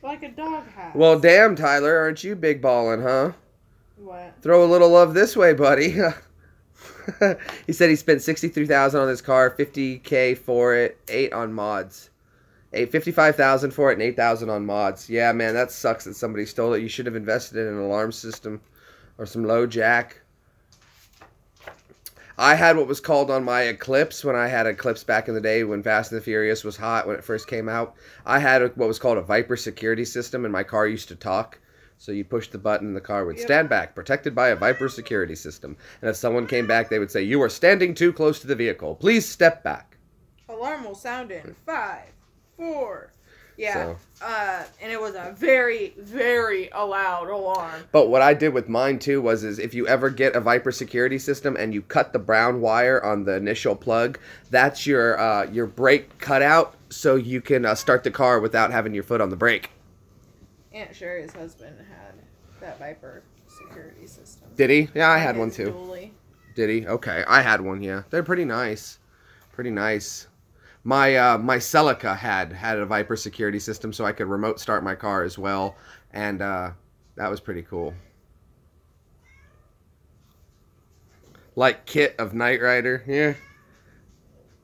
Like a dog has. Well, damn, Tyler, aren't you big ballin', huh? What? Throw a little love this way, buddy. He said he spent $63,000 on this car, $50K for it, $8,000 on mods. $55,000 for it and $8,000 on mods. Yeah, man, that sucks that somebody stole it. You should have invested in an alarm system or some low jack. I had what was called on my Eclipse when I had Eclipse back in the day when Fast and the Furious was hot when it first came out. I had what was called a Viper security system, and my car used to talk. So you push the button, and the car would stand back, protected by a Viper security system. And if someone came back, they would say, "You are standing too close to the vehicle. Please step back." Alarm will sound in 5, 4. Yeah, so. And it was a very, very loud alarm. But what I did with mine, too, is if you ever get a Viper security system and you cut the brown wire on the initial plug, that's your brake cutout, so you can start the car without having your foot on the brake. Aunt Sherry's husband had that Viper security system. Did he? Yeah, I had one, too. Dually. Did he? Okay, I had one, yeah. They're pretty nice. Pretty nice. My Celica had a Viper security system, so I could remote start my car as well, and that was pretty cool. Like Kit of Knight Rider, yeah,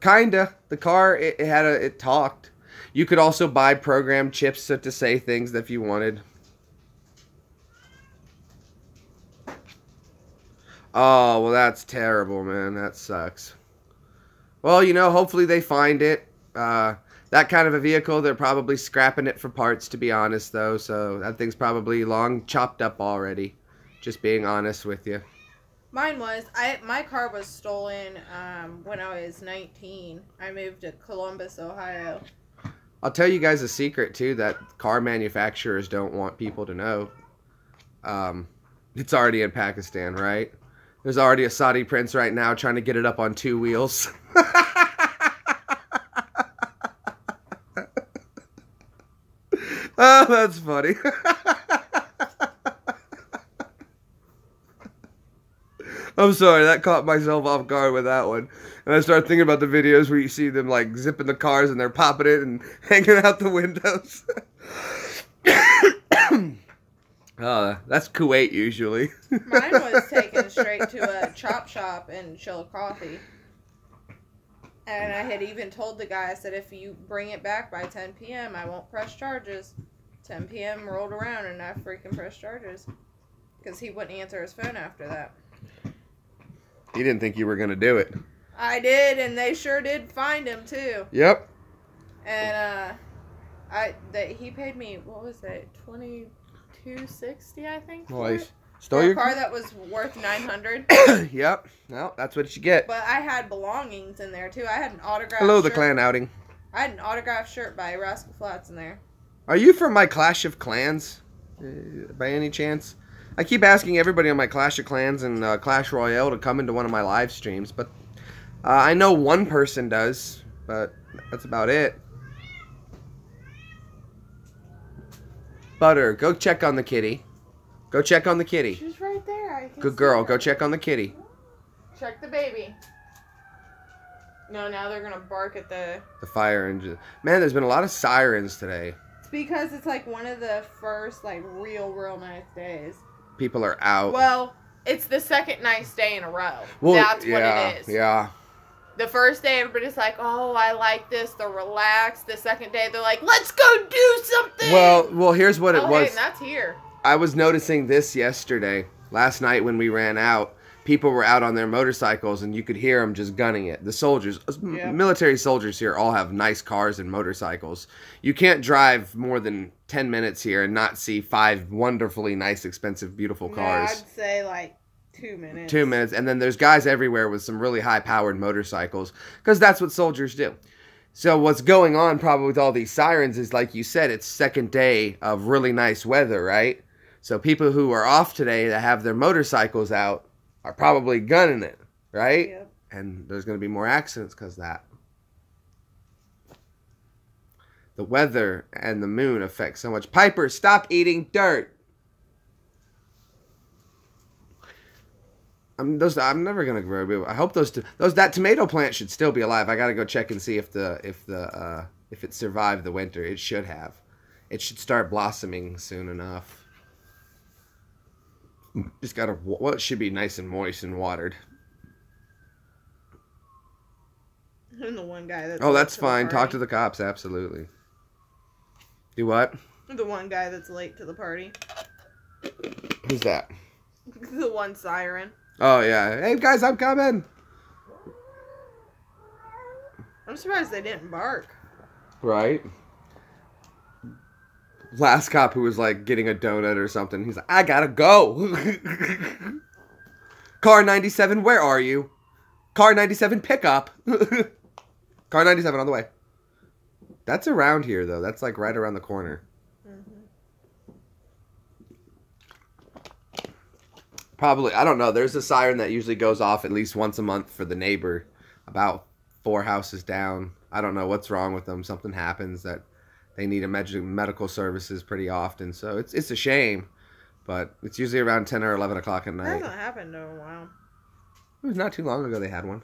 kinda. The car it talked. You could also buy program chips to say things if you wanted. Oh well, that's terrible, man. That sucks. Well, hopefully they find it. That kind of a vehicle, they're probably scrapping it for parts, to be honest, though. So that thing's probably long chopped up already. Just being honest with you. Mine was. My car was stolen when I was 19. I moved to Columbus, Ohio. I'll tell you guys a secret, too, that car manufacturers don't want people to know. It's already in Pakistan, right? There's already a Saudi prince right now trying to get it up on 2 wheels. Oh, that's funny. I'm sorry, that caught myself off guard with that one. And I started thinking about the videos where you see them like zipping the cars and they're popping it and hanging out the windows. That's Kuwait usually. Mine was taken straight to a chop shop in Chillicothe. And I had even told the guy, I said, if you bring it back by 10 p.m., I won't press charges. 10 p.m. rolled around and I freaking pressed charges. Because he wouldn't answer his phone after that. He didn't think you were going to do it. I did, and they sure did find him, too. Yep. And he paid me, what was it, $22.60, I think? Nice. For a car that was worth $900. Yep. Well, that's what you get. But I had belongings in there, too. I had an autographed Hello, shirt. the clan outing. I had an autographed shirt by Rascal Flatts in there. Are you from my Clash of Clans, by any chance? I keep asking everybody on my Clash of Clans and Clash Royale to come into one of my live streams, but I know one person does, but that's about it. Butter, go check on the kitty. Go check on the kitty. She's right there. Good girl. Go check on the kitty. Check the baby. No, now they're going to bark at the fire engine. Man, there's been a lot of sirens today. It's because it's like one of the first like real nice days. People are out. Well, it's the second nice day in a row. Well, that's what it is. Yeah. The first day, everybody's like, oh, I like this. They're relaxed. The second day, they're like, let's go do something. Well, here's what it was. Hey, and that's here. I was noticing this yesterday. Last night when we ran out, people were out on their motorcycles, and you could hear them just gunning it. The soldiers, military soldiers here, all have nice cars and motorcycles. You can't drive more than 10 minutes here and not see 5 wonderfully nice, expensive, beautiful cars. I'd say like 2 minutes. 2 minutes. And then there's guys everywhere with some really high-powered motorcycles, because that's what soldiers do. So what's going on probably with all these sirens is, like you said, it's second day of really nice weather, right? So people who are off today that have their motorcycles out are probably gunning it, right? Yep. And there's going to be more accidents because of that. The weather and the moon affect so much. Piper, stop eating dirt. I'm never gonna grow. I hope that tomato plant should still be alive. I gotta go check and see if it survived the winter. It should have. It should start blossoming soon enough. Just gotta. Well, it should be nice and moist and watered. I'm the one guy that's. Oh, that's fine. Talk to the cops. Absolutely. Do what? The one guy that's late to the party. Who's that? The one siren. Oh yeah. Hey guys, I'm coming. I'm surprised they didn't bark. Right. Last cop who was like getting a donut or something. He's like, I gotta go. Car 97, where are you? Car 97, pick up. Car 97 on the way. That's around here though. That's like right around the corner. Probably, I don't know. There's a siren that usually goes off at least once a month for the neighbor about 4 houses down. I don't know what's wrong with them. Something happens that they need medical services pretty often. So it's a shame. But it's usually around 10 or 11 o'clock at night. It hasn't happened in a while. It was not too long ago they had one.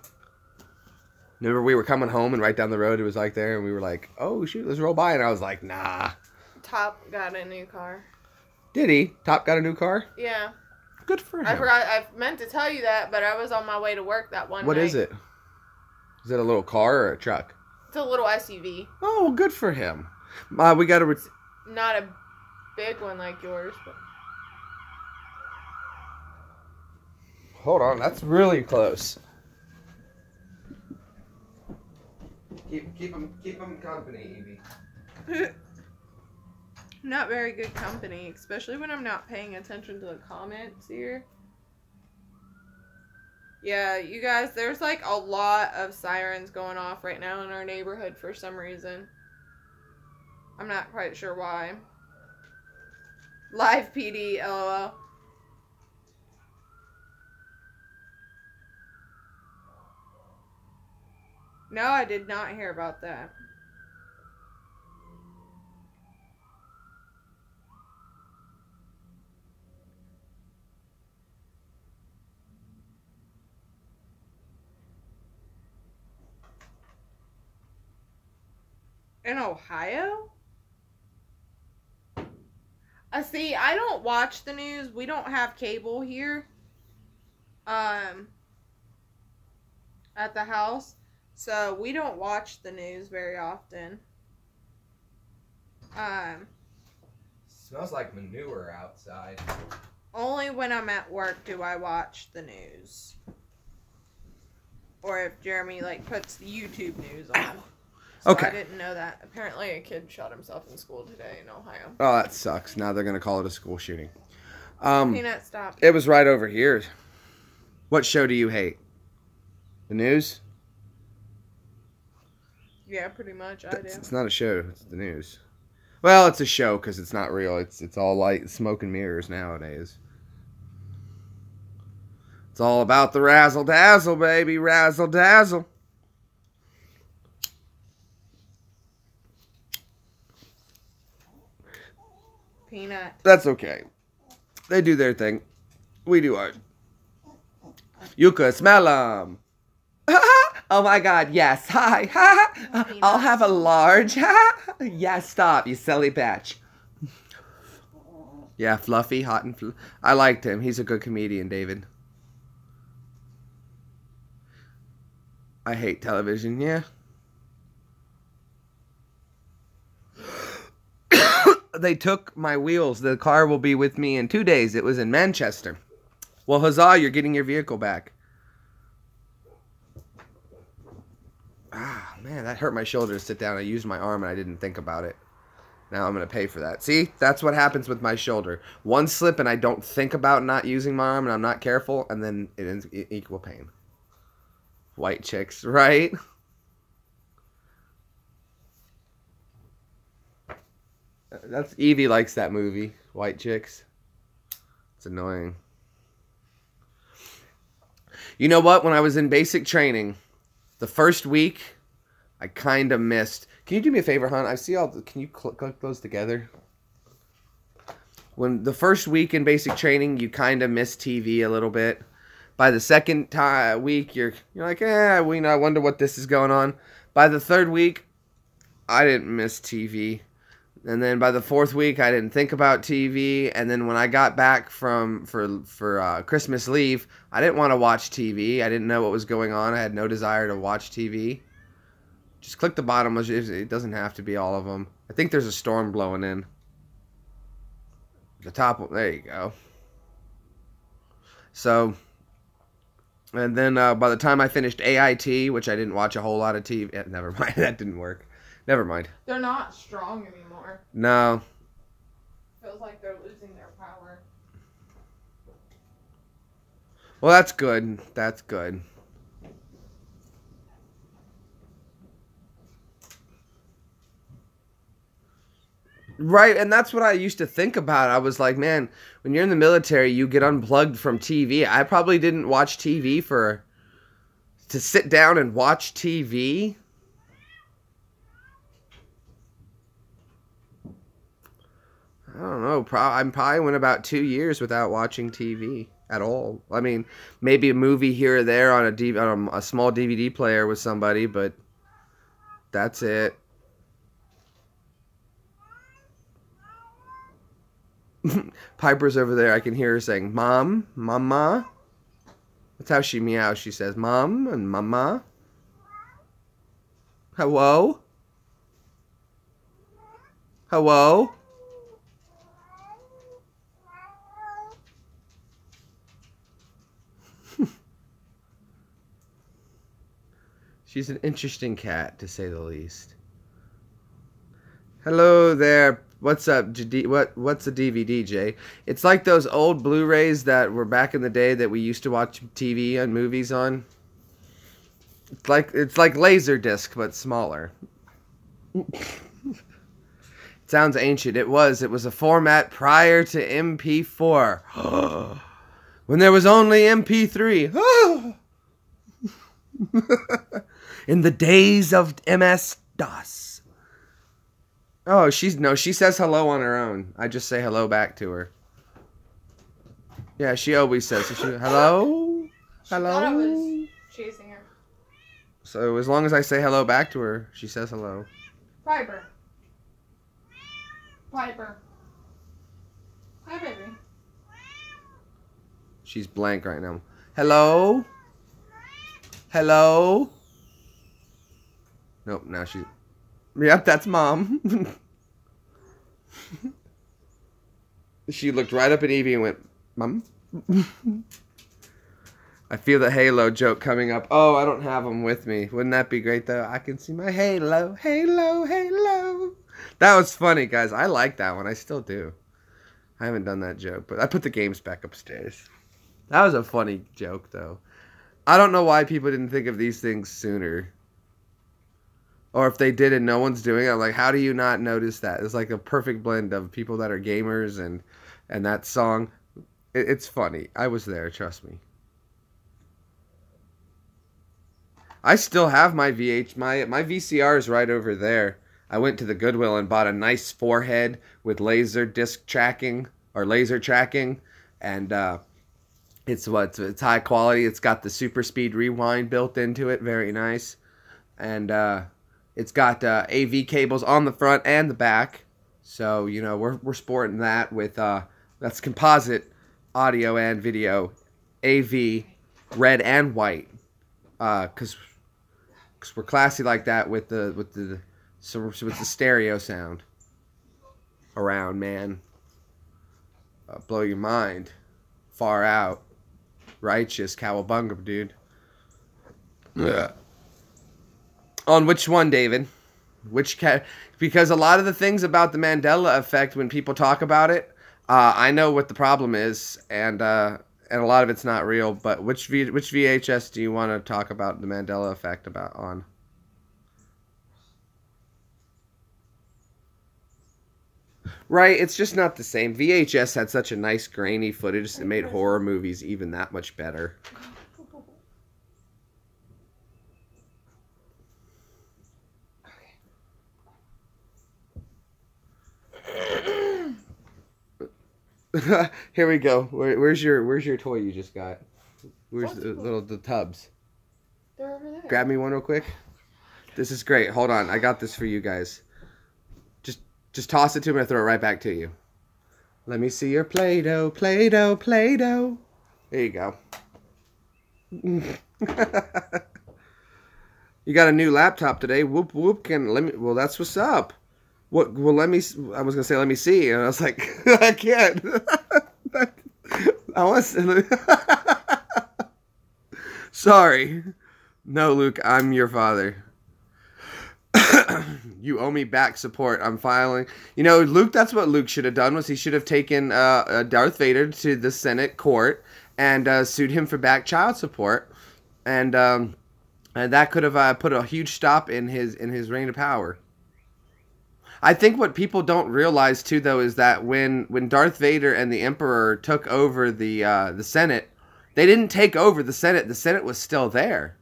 Remember we were coming home and right down the road it was like there and we were like, oh shoot, let's roll by. And I was like, nah. Top got a new car. Did he? Top got a new car? Yeah. Good for him. I meant to tell you that, but I was on my way to work that one night. What is it? Is it a little car or a truck? It's a little SUV. Oh, good for him. We got to... Not a big one like yours, but... Hold on, that's really close. Keep them company, Evie. Not very good company, especially when I'm not paying attention to the comments here. Yeah, you guys, there's like a lot of sirens going off right now in our neighborhood for some reason. I'm not quite sure why. Live PD, LOL. No, I did not hear about that. In Ohio? See, I don't watch the news. We don't have cable here. At the house. So we don't watch the news very often. Smells like manure outside. Only when I'm at work do I watch the news. Or if Jeremy puts the YouTube news on. So okay. I didn't know that. Apparently a kid shot himself in school today in Ohio. Oh, that sucks. Now they're going to call it a school shooting. Peanut, stop. It was right over here. What show do you hate? The news? Yeah, pretty much. I do. It's not a show. It's the news. Well, it's a show because it's not real. It's all light, smoke, and mirrors nowadays. It's all about the razzle dazzle, baby. Razzle dazzle. Peanut. That's okay. They do their thing. We do ours. You could smell them. Oh my God, yes. Hi. I'll have a large. Yes, stop, you silly bitch. Yeah, Fluffy, hot and I liked him. He's a good comedian, David. I hate television, yeah. They took my wheels. The car will be with me in 2 days. It was in Manchester. Well, huzzah, you're getting your vehicle back. Ah, man, that hurt my shoulder to sit down. I used my arm and I didn't think about it. Now I'm going to pay for that. See, that's what happens with my shoulder. One slip and I don't think about not using my arm and I'm not careful, and then it ends equal pain. White chicks, right? That's Evie likes that movie, White Chicks. It's annoying. You know what? When I was in basic training, the first week, I kind of missed. Can you do me a favor, hon? I see all. Can you click those together? When the first week in basic training, you kind of miss TV a little bit. By the second week, you're like, I wonder what this is going on. By the third week, I didn't miss TV. And then by the fourth week, I didn't think about TV. And then when I got back for Christmas leave, I didn't want to watch TV. I didn't know what was going on. I had no desire to watch TV. Just click the bottom. It doesn't have to be all of them. I think there's a storm blowing in. The top, there you go. So, and then by the time I finished AIT, which I didn't watch a whole lot of TV. Never mind, that didn't work. Never mind. They're not strong anymore. No. Feels like they're losing their power. Well, that's good. That's good. Right, and that's what I used to think about. I was like, man, when you're in the military, you get unplugged from TV. I probably didn't watch TV to sit down and watch TV. I don't know. I probably went about 2 years without watching TV at all. I mean, maybe a movie here or there on a small DVD player with somebody, but that's it. Piper's over there. I can hear her saying, "Mom, Mama." That's how she meows. She says, "Mom" and "Mama." Hello? Hello? She's an interesting cat, to say the least. Hello there. What's up, what's a DVD, Jay? It's like those old Blu-rays that were back in the day that we used to watch TV and movies on. It's like Laserdisc, but smaller. It sounds ancient. It was a format prior to MP4. When there was only MP3. In the days of MS-DOS. Oh, she says hello on her own. I just say hello back to her. Yeah, she always says, hello? Hello? She thought I was chasing her. So as long as I say hello back to her, she says hello. Piper. Hi, baby. She's blank right now. Hello? Hello? Nope, now she's... Yep, that's Mom. She looked right up at Evie and went, Mom? I feel the Halo joke coming up. Oh, I don't have them with me. Wouldn't that be great, though? I can see my Halo, Halo, Halo. That was funny, guys. I like that one. I still do. I haven't done that joke, but I put the games back upstairs. That was a funny joke, though. I don't know why people didn't think of these things sooner. Or if they did and no one's doing it, I'm like, how do you not notice that? It's like a perfect blend of people that are gamers and that song. It's funny. I was there, trust me. I still have my my VCR is right over there. I went to the Goodwill and bought a nice forehead with laser disc tracking or laser tracking, and it's high quality. It's got the super speed rewind built into it, very nice, and it's got AV cables on the front and the back. So you know we're sporting that with that's composite audio and video, AV, red and white, because we're classy like that with the stereo sound around, man. Blow your mind. Far out. Righteous cowabunga, dude. Yeah. On which one, David? Because a lot of the things about the Mandela effect, when people talk about it, I know what the problem is, and a lot of it's not real. But which VHS do you want to talk about the Mandela effect on? Right, it's just not the same. VHS had such a nice grainy footage that made horror movies even that much better. Here we go. Where's your toy you just got? Where's the tubs? They're over there. Grab me one real quick. This is great. Hold on, I got this for you guys. Just toss it to me and throw it right back to you. Let me see your Play-Doh, Play-Doh, Play-Doh. There you go. You got a new laptop today. Whoop whoop. Well, that's what's up. What? Well, let me. I was gonna say let me see, and I was like, I can't. I was. Sorry. No, Luke. I'm your father. You owe me back support. I'm filing. You know, Luke, that's what Luke should have done, was he should have taken Darth Vader to the Senate court and sued him for back child support. And that could have put a huge stop in his reign of power. I think what people don't realize, too, though, is that when Darth Vader and the Emperor took over the Senate, they didn't take over the Senate. The Senate was still there.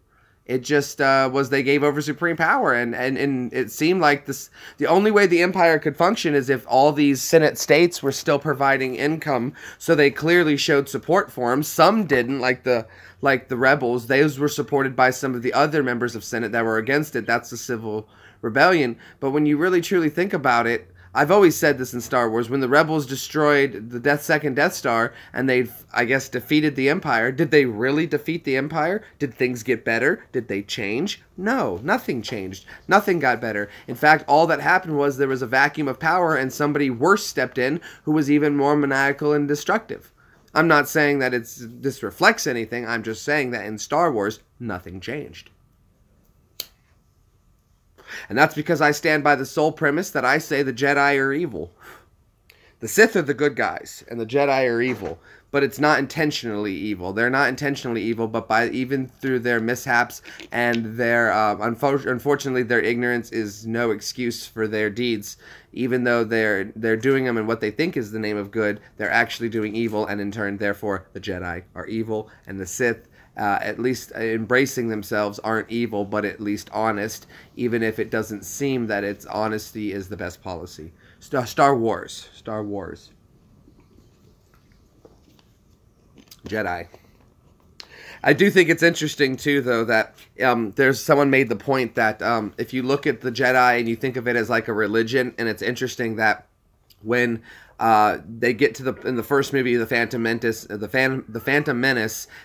It just was they gave over supreme power, and it seemed like the only way the empire could function is if all these Senate states were still providing income. So they clearly showed support for him. Some didn't, like the rebels. Those were supported by some of the other members of Senate that were against it. That's the civil rebellion. But when you really truly think about it, I've always said this in Star Wars, when the rebels destroyed the second Death Star and they, I guess, defeated the Empire, did they really defeat the Empire? Did things get better? Did they change? No, nothing changed. Nothing got better. In fact, all that happened was there was a vacuum of power and somebody worse stepped in who was even more maniacal and destructive. I'm not saying that this reflects anything. I'm just saying that in Star Wars, nothing changed. And that's because I stand by the sole premise that I say the Jedi are evil. The Sith are the good guys, and the Jedi are evil. But it's not intentionally evil. They're not intentionally evil, but even through their mishaps and their, unfortunately, their ignorance is no excuse for their deeds. Even though they're doing them in what they think is the name of good, they're actually doing evil, and in turn, therefore, the Jedi are evil, and the Sith, at least embracing themselves, aren't evil, but at least honest, even if it doesn't seem that its honesty is the best policy. Star Wars. Jedi. I do think it's interesting, too, though, that someone made the point that if you look at the Jedi and you think of it as like a religion, and it's interesting that when They get to in the first movie, the Phantom Menace,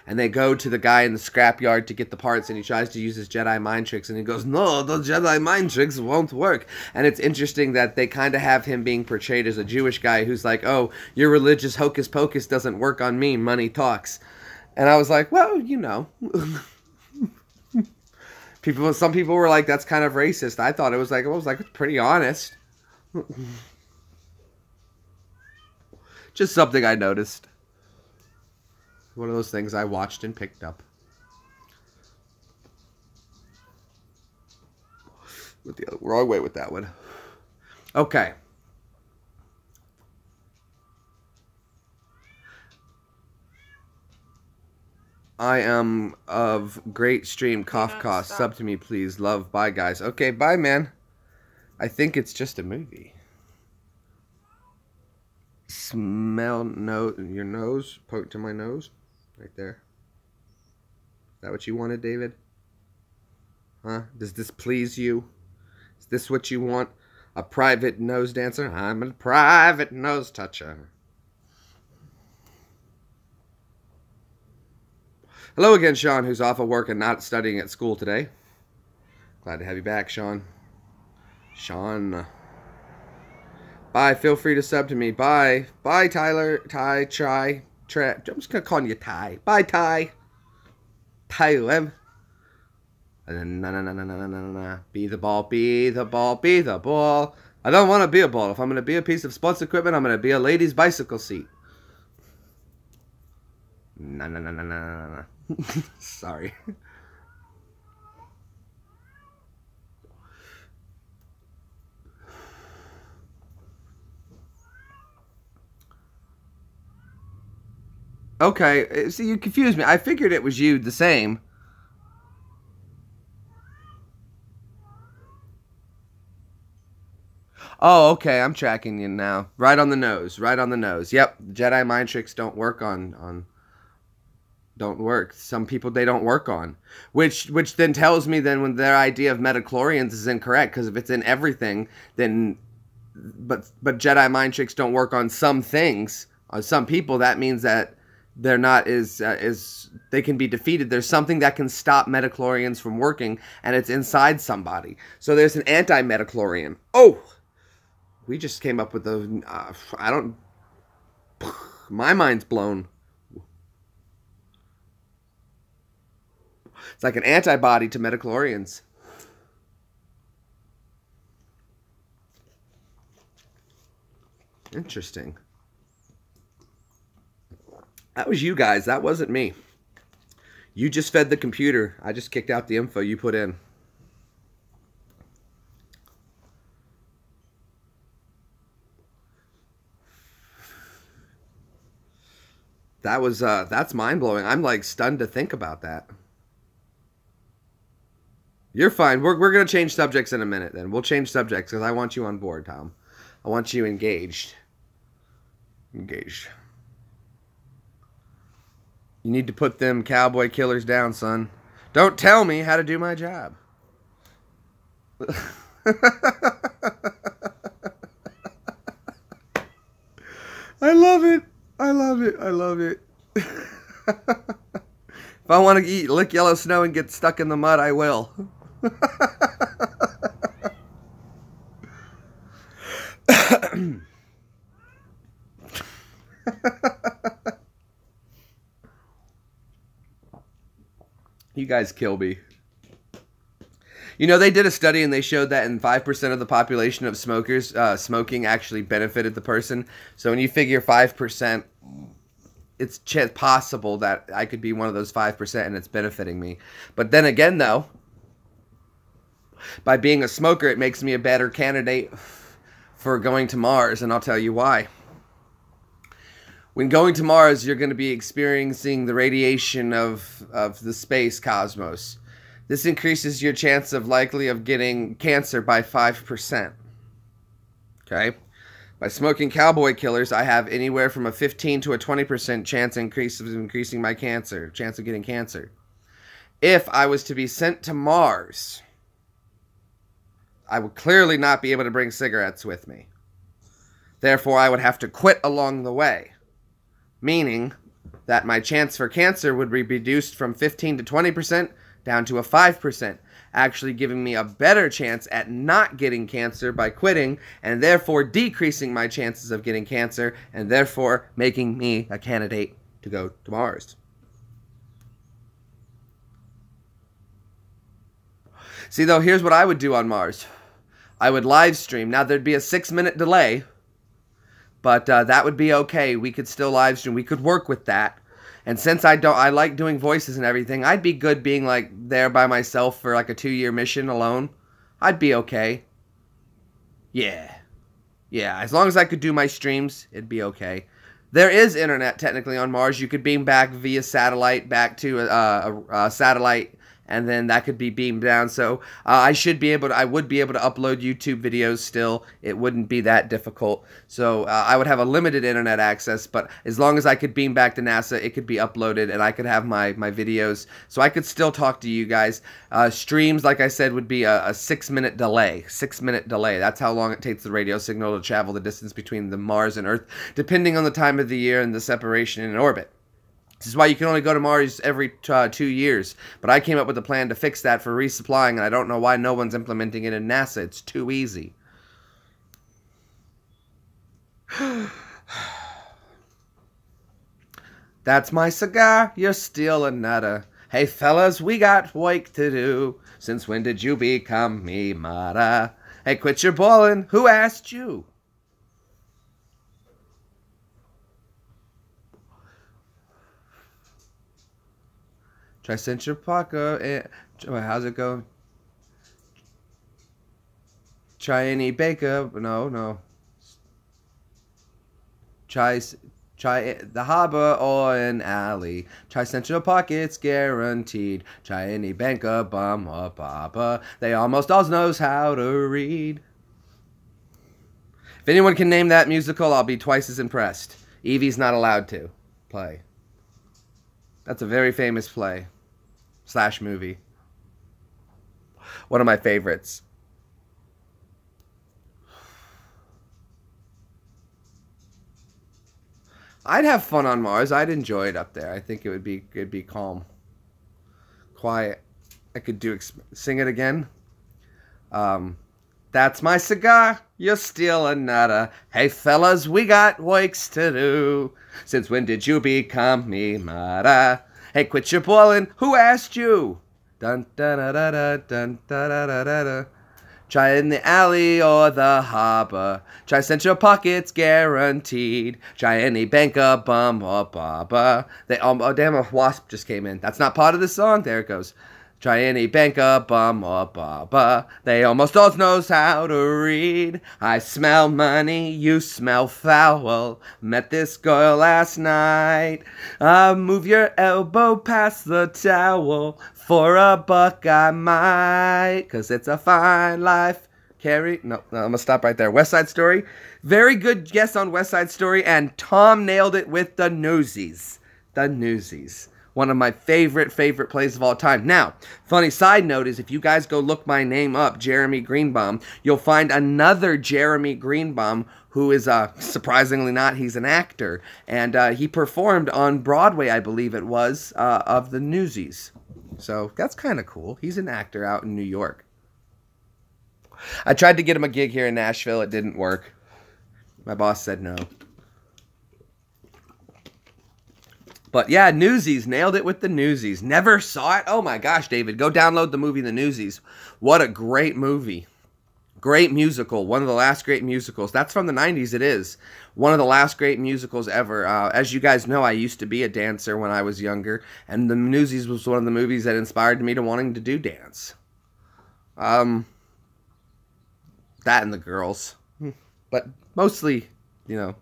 and they go to the guy in the scrapyard to get the parts, and he tries to use his Jedi mind tricks, and he goes, "No, the Jedi mind tricks won't work." And it's interesting that they kind of have him being portrayed as a Jewish guy who's like, "Oh, your religious hocus pocus doesn't work on me. Money talks." And I was like, well, you know. Some people were like, that's kind of racist. I thought it was like pretty honest. Just something I noticed. One of those things I watched and picked up. With the other, wrong way with that one. Okay. I am of great stream. Cough, cough. Sub to me, please. Love. Bye, guys. Okay, bye, man. I think it's just a movie. Smell your nose. Poke to my nose. Right there. Is that what you wanted, David? Huh? Does this please you? Is this what you want? A private nose dancer? I'm a private nose toucher. Hello again, Sean, who's off of work and not studying at school today. Glad to have you back, Sean. Sean. Bye. Feel free to sub to me. Bye. Bye, Tyler. I'm just going to call you Ty. Bye, Ty. Tyler. Na. Be the ball. Be the ball. Be the ball. I don't want to be a ball. If I'm going to be a piece of sports equipment, I'm going to be a lady's bicycle seat. Na. Sorry. Okay, see, you confused me. I figured it was you the same. Oh, okay, I'm tracking you now. Right on the nose, right on the nose. Yep, Jedi mind tricks don't work don't work. Some people they don't work on. Which then tells me then when their idea of midichlorians is incorrect, because if it's in everything, then but Jedi mind tricks don't work on some things, on some people, that means that they're not as they can be defeated. There's something that can stop midichlorians from working, and it's inside somebody. So there's an anti-midichlorian. Oh, we just came up with my mind's blown. It's like an antibody to midichlorians. Interesting. That was you guys. That wasn't me. You just fed the computer. I just kicked out the info you put in. That was that's mind-blowing. I'm like stunned to think about that. You're fine. We're going to change subjects in a minute then. We'll change subjects because I want you on board, Tom. I want you engaged. Engaged. You need to put them cowboy killers down, son. Don't tell me how to do my job. I love it. I love it. I love it. If I want to lick yellow snow and get stuck in the mud, I will. You guys kill me. You know, they did a study and they showed that in 5% of the population of smokers, smoking actually benefited the person. So when you figure 5%, it's possible that I could be one of those 5% and it's benefiting me. But then again, though, by being a smoker, it makes me a better candidate for going to Mars, and I'll tell you why. When going to Mars, you're going to be experiencing the radiation of the space cosmos. This increases your chance of likely of getting cancer by 5%. Okay? By smoking cowboy killers, I have anywhere from a 15 to a 20% chance of increasing my chance of getting cancer. If I was to be sent to Mars, I would clearly not be able to bring cigarettes with me. Therefore, I would have to quit along the way, meaning that my chance for cancer would be reduced from 15 to 20% down to a 5%, actually giving me a better chance at not getting cancer by quitting, and therefore decreasing my chances of getting cancer, and therefore making me a candidate to go to Mars. See, though, here's what I would do on Mars. I would live stream. Now, there'd be a 6-minute delay, but that would be okay. We could still live stream. We could work with that. And since I like doing voices and everything, I'd be good being like there by myself for like a 2-year mission alone. I'd be okay. Yeah, as long as I could do my streams, it'd be okay. There is internet technically on Mars. You could beam back via satellite back to a satellite, and then that could be beamed down. So I would be able to upload YouTube videos still. It wouldn't be that difficult. So I would have a limited internet access, but as long as I could beam back to NASA, it could be uploaded, and I could have my videos. So I could still talk to you guys. Streams, like I said, would be a 6-minute delay. 6-minute delay. That's how long it takes the radio signal to travel the distance between the Mars and Earth, depending on the time of the year and the separation in orbit. This is why you can only go to Mars every 2 years. But I came up with a plan to fix that for resupplying, and I don't know why no one's implementing it in NASA. It's too easy. That's my cigar, you're still another. Hey fellas, we got work to do. Since when did you become me, Mara? Hey, quit your bawling, who asked you? Tricentra Paco, how's it go? Try any baker, no. Try the harbor or an alley. Try Central Pockets guaranteed. Try any banker, bum or papa. They almost all knows how to read. If anyone can name that musical, I'll be twice as impressed. Evie's not allowed to play. That's a very famous play. / movie. One of my favorites. I'd have fun on Mars. I'd enjoy it up there. I think it'd be calm. Quiet. I could sing it again. That's my cigar. You're still another. Hey fellas, we got works to do. Since when did you become me, Mara? Hey, quit your bawling. Who asked you? Dun dun da da da dun da da da da da. Try in the alley or the harbor. Try Central Pockets guaranteed. Try any banker, bum or baba. Oh damn, a wasp just came in. That's not part of the song. There it goes. Try any banker, bum or baba. They almost all knows how to read. I smell money, you smell foul. Met this girl last night. Move your elbow past the towel. For $1 I might. 'Cause it's a fine life. No, I'm gonna stop right there. West Side Story. Very good guess on West Side Story. And Tom nailed it with the Newsies. The Newsies. One of my favorite plays of all time. Now, funny side note is if you guys go look my name up, Jeremy Greenbaum, you'll find another Jeremy Greenbaum who is, surprisingly not, he's an actor. And he performed on Broadway, I believe it was, of the Newsies. So that's kind of cool. He's an actor out in New York. I tried to get him a gig here in Nashville. It didn't work. My boss said no. But yeah, Newsies. Nailed it with the Newsies. Never saw it? Oh my gosh, David. Go download the movie The Newsies. What a great movie. Great musical. One of the last great musicals. That's from the 90s, it is. One of the last great musicals ever. As you guys know, I used to be a dancer when I was younger. And The Newsies was one of the movies that inspired me to wanting to do dance. That and The Girls. But mostly, you know,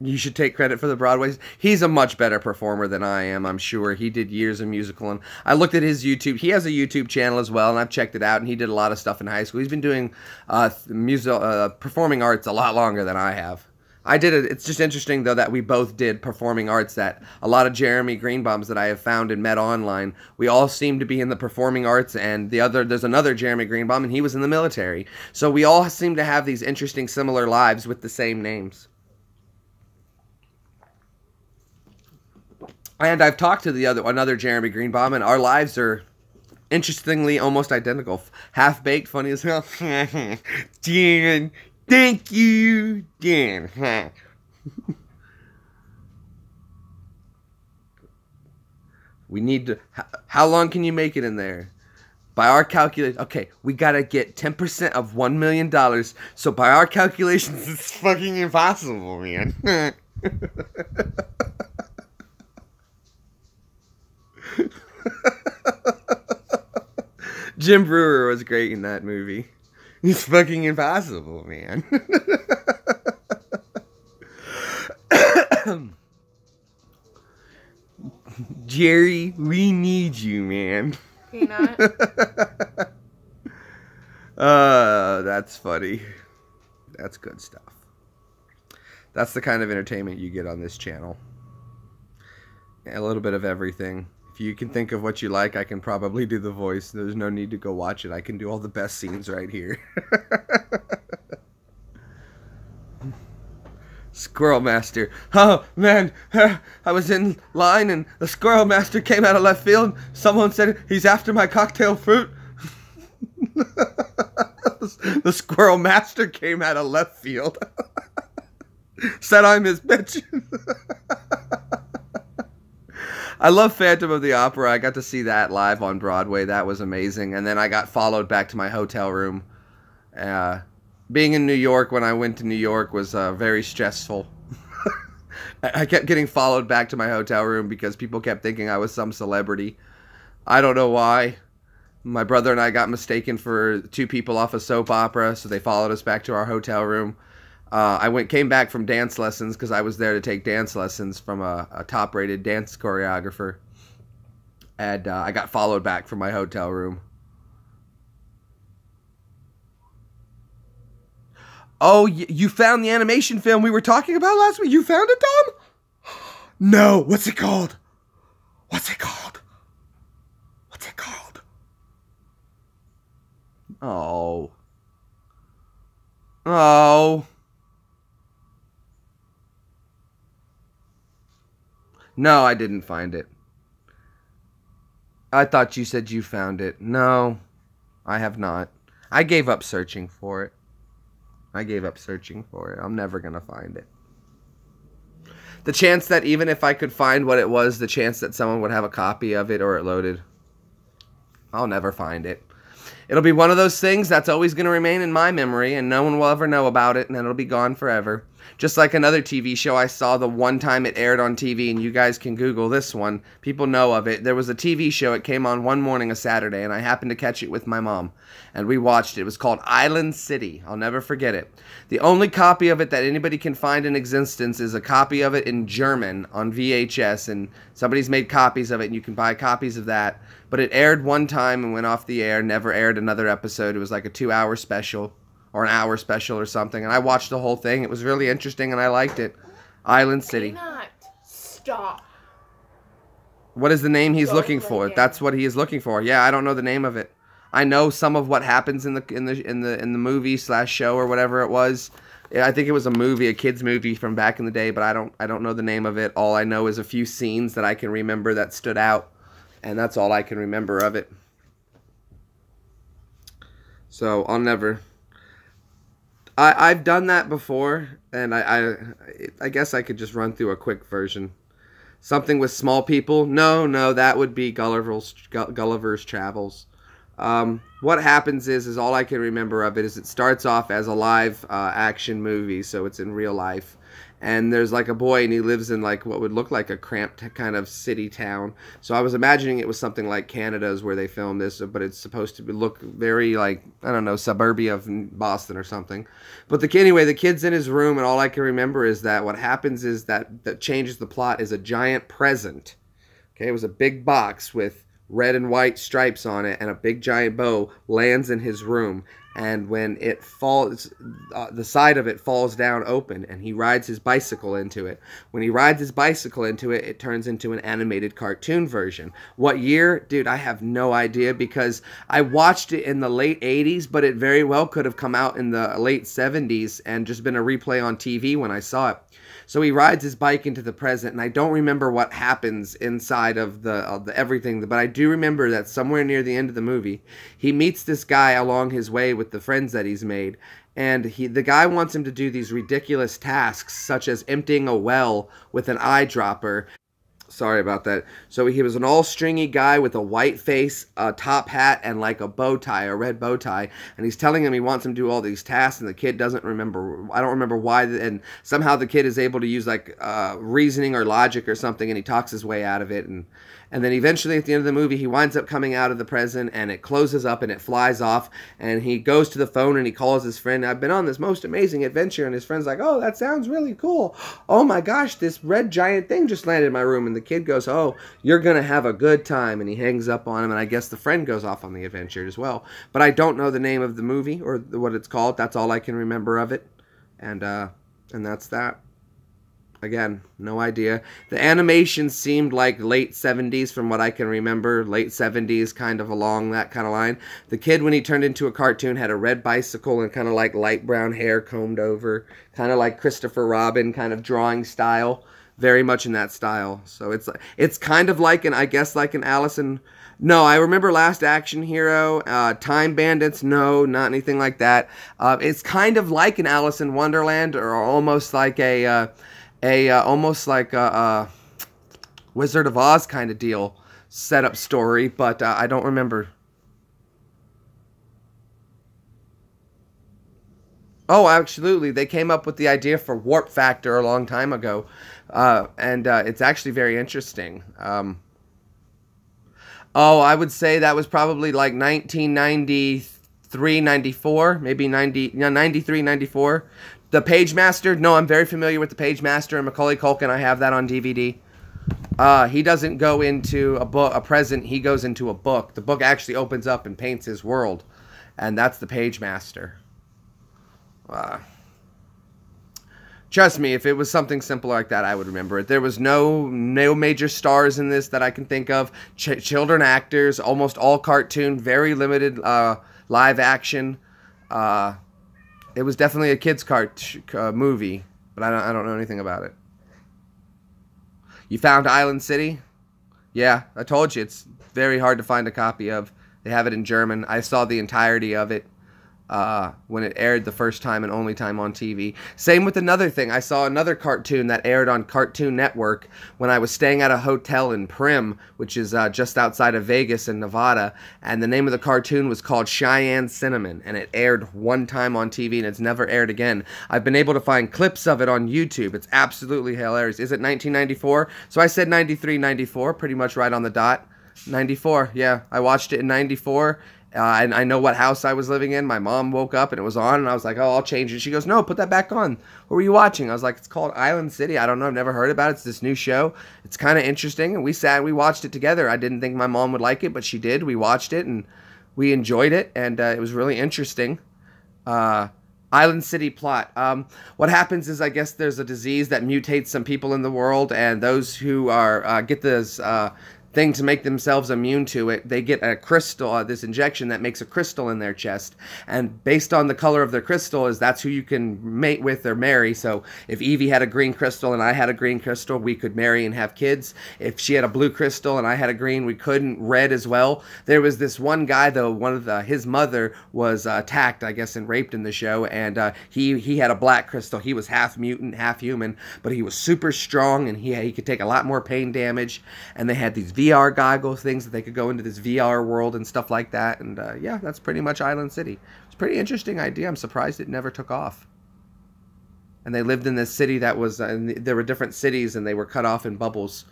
you should take credit for the Broadways. He's a much better performer than I am, I'm sure. He did years of musical, and I looked at his YouTube. He has a YouTube channel as well, and I've checked it out, and he did a lot of stuff in high school. He's been doing performing arts a lot longer than I have. I did it. It's just interesting, though, that we both did performing arts, that a lot of Jeremy Greenbaums that I have found and met online, we all seem to be in the performing arts, and there's another Jeremy Greenbaum, and he was in the military. So we all seem to have these interesting, similar lives with the same names. And I've talked to another Jeremy Greenbaum, and our lives are interestingly almost identical. Half-baked, funny as hell. Dan, thank you, Dan. We need to... How long can you make it in there? By our calculation... Okay, we gotta get 10% of $1 million. So by our calculations, it's fucking impossible, man. Jim Brewer was great in that movie. It's fucking impossible, man. Jerry, we need you, man. Peanut. That's funny. That's good stuff. That's the kind of entertainment you get on this channel. A little bit of everything. If you can think of what you like, I can probably do the voice. There's no need to go watch it. I can do all the best scenes right here. Squirrel Master. Oh, man. I was in line and the Squirrel Master came out of left field. Someone said he's after my cocktail fruit. The Squirrel Master came out of left field. Said I'm his bitch. I love Phantom of the Opera. I got to see that live on Broadway. That was amazing. And then I got followed back to my hotel room. Being in New York when I went to New York was very stressful. I kept getting followed back to my hotel room because people kept thinking I was some celebrity. I don't know why. My brother and I got mistaken for two people off a soap opera, so they followed us back to our hotel room. Came back from dance lessons because I was there to take dance lessons from a top-rated dance choreographer. And I got followed back from my hotel room. Oh, you found the animation film we were talking about last week? You found it, Tom? No. What's it called? What's it called? What's it called? Oh. Oh. No, I didn't find it. I thought you said you found it. No, I have not. I gave up searching for it. I'm never going to find it. The chance that even if I could find what it was, the chance that someone would have a copy of it or it loaded, I'll never find it. It'll be one of those things that's always going to remain in my memory, and no one will ever know about it, and then it'll be gone forever. Just like another TV show I saw the one time it aired on TV, and you guys can Google this one. People know of it. There was a TV show. It came on one morning, a Saturday, and I happened to catch it with my mom, and we watched it. It was called Island City. I'll never forget it. The only copy of it that anybody can find in existence is a copy of it in German on VHS, and somebody's made copies of it, and you can buy copies of that. But it aired one time and went off the air, never aired another episode. It was like a 2-hour special or an hour special or something. And I watched the whole thing. It was really interesting and I liked it. Island City. Cannot stop. What is the name he's looking for? That's what he is looking for. Yeah, I don't know the name of it. I know some of what happens in the movie / show or whatever it was. I think it was a movie, a kid's movie from back in the day, but I don't know the name of it. All I know is a few scenes that I can remember that stood out. And that's all I can remember of it. So I'll never. I've done that before, and I guess I could just run through a quick version. Something with small people. No, that would be Gulliver's Travels. What happens is all I can remember of it is it starts off as a live action movie, so it's in real life. And there's like a boy and he lives in like what would look like a cramped kind of city town. So I was imagining it was something like Canada's where they filmed this, but it's supposed to look very like, I don't know, suburbia of Boston or something. But the kid's in his room, and all I can remember is that what happens is that changes the plot is a giant present. Okay, it was a big box with red and white stripes on it and a big giant bow lands in his room. and when it falls, the side of it falls down open, and he rides his bicycle into it. When he rides his bicycle into it, it turns into an animated cartoon version. What year? Dude, I have no idea, because I watched it in the late 80s, but it very well could have come out in the late 70s and just been a replay on TV when I saw it. So he rides his bike into the present, and I don't remember what happens inside of the everything, but I do remember that somewhere near the end of the movie, he meets this guy along his way with the friends that he's made, and the guy wants him to do these ridiculous tasks, such as emptying a well with an eyedropper. Sorry about that. So he was an all stringy guy with a white face, a top hat, and like a bow tie, a red bow tie. And he's telling him he wants him to do all these tasks, and the kid doesn't remember. I don't remember why. And somehow the kid is able to use like reasoning or logic or something, and he talks his way out of it. And then eventually at the end of the movie, he winds up coming out of the present, and it closes up and it flies off. And he goes to the phone and he calls his friend. I've been on this most amazing adventure. And his friend's like, oh, that sounds really cool. Oh my gosh, this red giant thing just landed in my room. And the kid goes, oh, you're going to have a good time. And he hangs up on him. And I guess the friend goes off on the adventure as well. But I don't know the name of the movie or what it's called. That's all I can remember of it. And that's that. Again, no idea. The animation seemed like late 70s from what I can remember. Late 70s, kind of along that kind of line. The kid, when he turned into a cartoon, had a red bicycle and kind of like light brown hair combed over. Kind of like Christopher Robin kind of drawing style. Very much in that style. So it's kind of like I guess like an Allison... No, I remember Last Action Hero, Time Bandits, no, not anything like that. It's kind of like an Alice in Wonderland, or almost like almost like a Wizard of Oz kind of deal, setup story, but I don't remember. Oh, absolutely. They came up with the idea for Warp Factor a long time ago, and it's actually very interesting. I would say that was probably like 1993, 94, maybe 93, 94. The Pagemaster, no, I'm very familiar with the Pagemaster and Macaulay Culkin. I have that on DVD. He doesn't go into a present, he goes into a book. The book actually opens up and paints his world, and that's the Pagemaster. Trust me, if it was something simple like that, I would remember it. There was no major stars in this that I can think of. Children actors, almost all cartoon, very limited live action. It was definitely a kids' movie, but I don't know anything about it. You found Island City? Yeah, I told you, it's very hard to find a copy of. They have it in German. I saw the entirety of it when it aired the first time and only time on TV. Same with another thing. I saw another cartoon that aired on Cartoon Network when I was staying at a hotel in Primm, which is just outside of Vegas in Nevada, and the name of the cartoon was called Cheyenne Cinnamon, and it aired one time on TV and it's never aired again. I've been able to find clips of it on YouTube. It's absolutely hilarious. Is it 1994? So I said 93, 94, pretty much right on the dot. 94, yeah. I watched it in 94. And I know what house I was living in. My mom woke up and it was on, and I was like, oh, I'll change it. She goes, no, put that back on. What were you watching? I was like, it's called Island City. I don't know. I've never heard about it. It's this new show. It's kind of interesting. And we watched it together. I didn't think my mom would like it, but she did. We watched it and we enjoyed it, and it was really interesting. Island City plot. What happens is, I guess there's a disease that mutates some people in the world, and those who are get this thing to make themselves immune to it, they get a crystal, this injection that makes a crystal in their chest, and based on the color of their crystal that's who you can mate with or marry. So if Evie had a green crystal and I had a green crystal, we could marry and have kids. If she had a blue crystal and I had a green, we couldn't. Red as well. There was this one guy though, his mother was attacked, I guess, and raped in the show, and he had a black crystal. He was half mutant, half human, but he was super strong, and he could take a lot more pain damage, and they had these VR goggles, things that they could go into this VR world and stuff like that. And yeah, that's pretty much Island City. It's a pretty interesting idea. I'm surprised it never took off. And they lived in this city that was, there were different cities, and they were cut off in bubbles.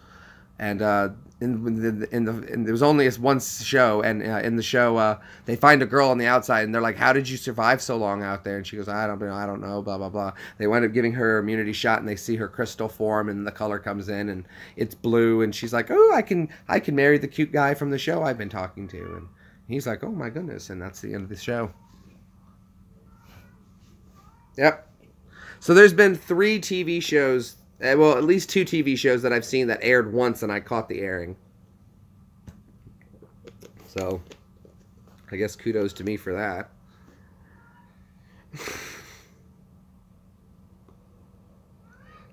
And there was only this one show, and in the show, they find a girl on the outside, and they're like, "How did you survive so long out there?" And she goes, "I don't know, blah blah blah." They wind up giving her immunity shot, and they see her crystal form, and the color comes in, and it's blue, and she's like, "Oh, I can marry the cute guy from the show I've been talking to," and he's like, "Oh my goodness," and that's the end of the show. Yep. So there's been 3 TV shows, well, at least 2 TV shows that I've seen that aired once and I caught the airing. So, I guess kudos to me for that.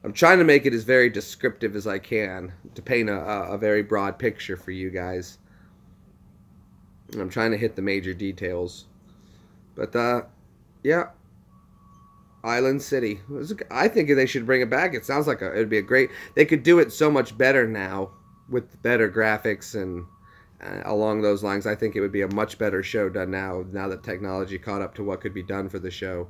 I'm trying to make it as very descriptive as I can to paint a very broad picture for you guys. I'm trying to hit the major details. But, yeah. Island City. I think they should bring it back. It sounds like it would be a great... They could do it so much better now with better graphics and along those lines. I think it would be a much better show done now that technology caught up to what could be done for the show.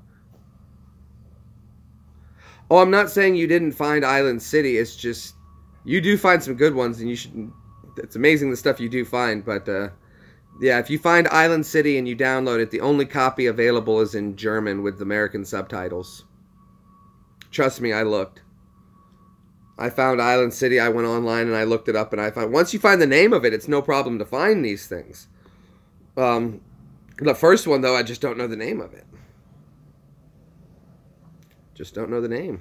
Oh, I'm not saying you didn't find Island City. It's just you do find some good ones, and you should... It's amazing the stuff you do find, but... yeah, if you find Island City and you download it, the only copy available is in German with American subtitles. Trust me, I looked. I found Island City, I went online and I looked it up, and I found... Once you find the name of it, it's no problem to find these things. The first one, though, I just don't know the name of it. Just don't know the name.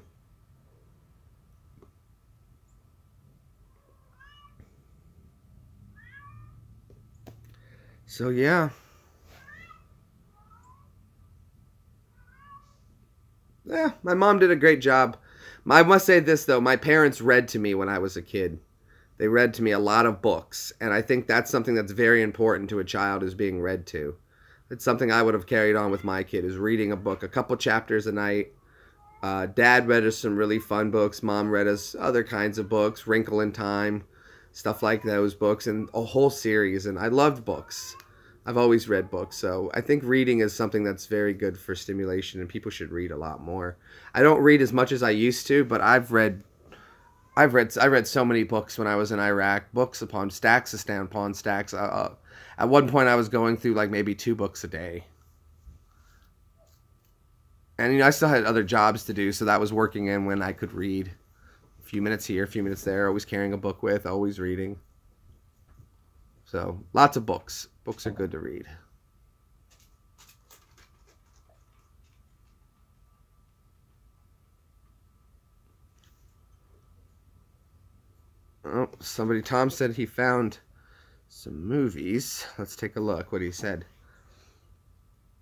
So, yeah. Yeah, my mom did a great job. I must say this, though. My parents read to me when I was a kid. They read to me a lot of books. And I think that's something that's very important to a child, is being read to. It's something I would have carried on with my kid, is reading a book, a couple chapters a night. Dad read us some really fun books. Mom read us other kinds of books, Wrinkle in Time, stuff like those books, and a whole series. And I loved books. I've always read books, so I think reading is something that's very good for stimulation, and people should read a lot more. I don't read as much as I used to, but I read so many books when I was in Iraq, books upon stacks upon stacks. At one point, I was going through like maybe 2 books a day. And I still had other jobs to do, so that was working in when I could read. A few minutes here, a few minutes there, always carrying a book with, always reading. So, lots of books. Books are good to read. Oh, Tom said he found some movies. Let's take a look what he said.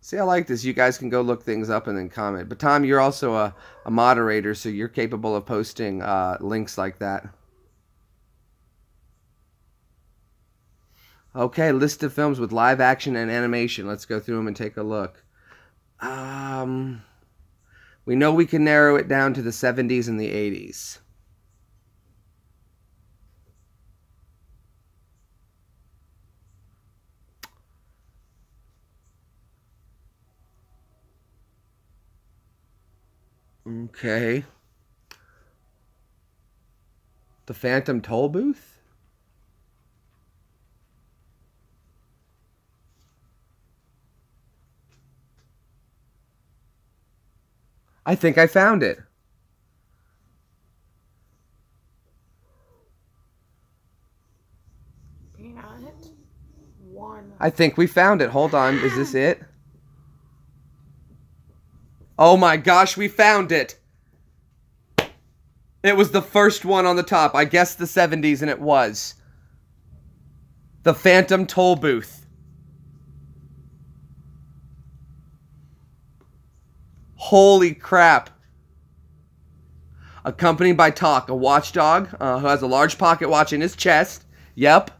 See, I like this. You guys can go look things up and then comment. But Tom, you're also a moderator, so you're capable of posting links like that. Okay, list of films with live action and animation. Let's go through them and take a look. We know we can narrow it down to the 70s and the 80s. Okay. The Phantom Toll Booth? I think I found it. I think we found it. Hold on. Is this it? Oh my gosh, we found it. It was the first one on the top. I guessed the 70s, and it was. The Phantom Toll Booth. Holy crap. Accompanied by Talk, a watchdog who has a large pocket watch in his chest. Yep.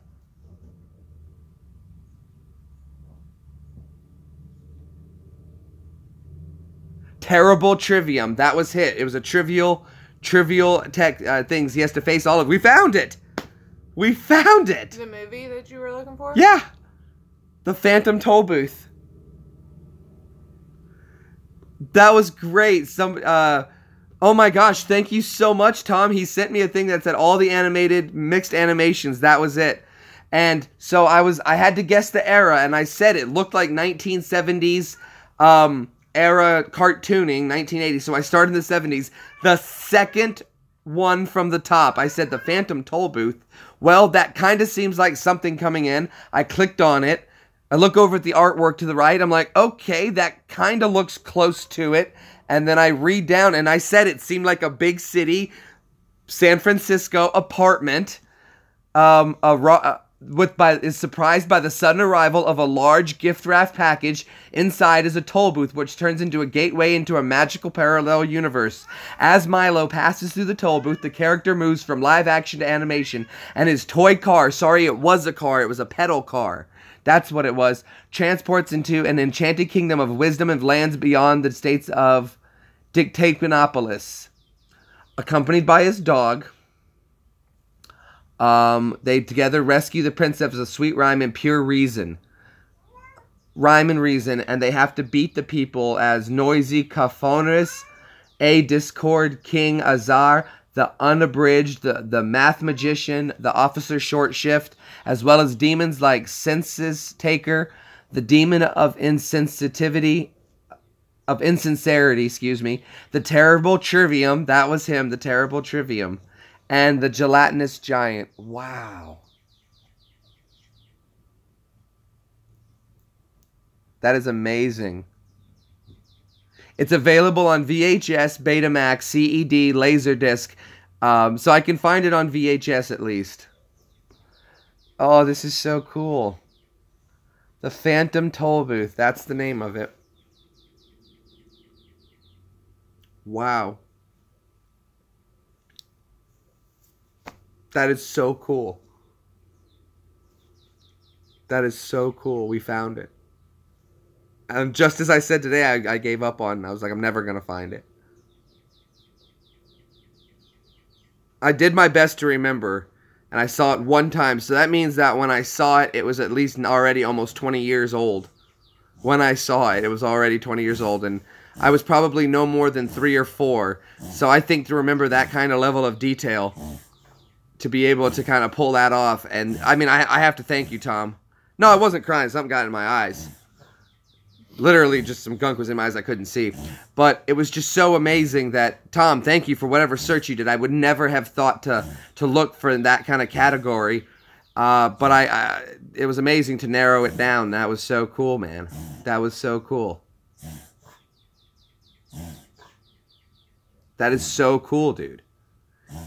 Terrible Trivium. That was hit. It was a trivial tech things he has to face all of. We found it. We found it. The movie that you were looking for? Yeah. The Phantom Toll Booth. That was great. Oh my gosh, thank you so much, Tom. He sent me a thing that said all the animated mixed animations. That was it. And so I had to guess the era, and I said it looked like 1970s era cartooning, 1980. So I started in the 70s. The second one from the top, I said the Phantom Toll Booth. Well, that kind of seems like something coming in. I clicked on it. I look over at the artwork to the right. I'm like, okay, that kind of looks close to it. And then I read down, and I said it seemed like a big city, San Francisco apartment. Is surprised by the sudden arrival of a large gift wrap package. Inside is a toll booth, which turns into a gateway into a magical parallel universe. As Milo passes through the toll booth, the character moves from live action to animation, and his toy car, sorry, it was a car, it was a pedal car. That's what it was. Transports into an enchanted kingdom of wisdom and lands beyond the states of Dictapenopolis. Accompanied by his dog, they together rescue the princess of Sweet Rhyme and Pure Reason. Rhyme and Reason, and they have to beat the people as Noisy Cafonris, A Discord King Azar, the Unabridged, the Math Magician, the Officer Short Shift, as well as demons like Senses Taker, the Demon of Insincerity, the Terrible Trivium, that was him, the Terrible Trivium, and the Gelatinous Giant. Wow. That is amazing. It's available on VHS, Betamax, CED, Laserdisc. So I can find it on VHS at least. Oh, this is so cool. The Phantom Toll Booth. That's the name of it. Wow. That is so cool. That is so cool. We found it. And just as I said today, I gave up on it. I was like, I'm never going to find it. I did my best to remember, and I saw it one time. So that means that when I saw it, it was at least already almost 20 years old. When I saw it, it was already 20 years old, and I was probably no more than 3 or 4. So I think to remember that kind of level of detail, to be able to kind of pull that off, and I mean, I have to thank you, Tom. No, I wasn't crying. Something got in my eyes. Literally, just some gunk was in my eyes I couldn't see. But it was just so amazing that, Tom, thank you for whatever search you did. I would never have thought to look for that kind of category. But it was amazing to narrow it down. That was so cool, man. That was so cool. That is so cool, dude.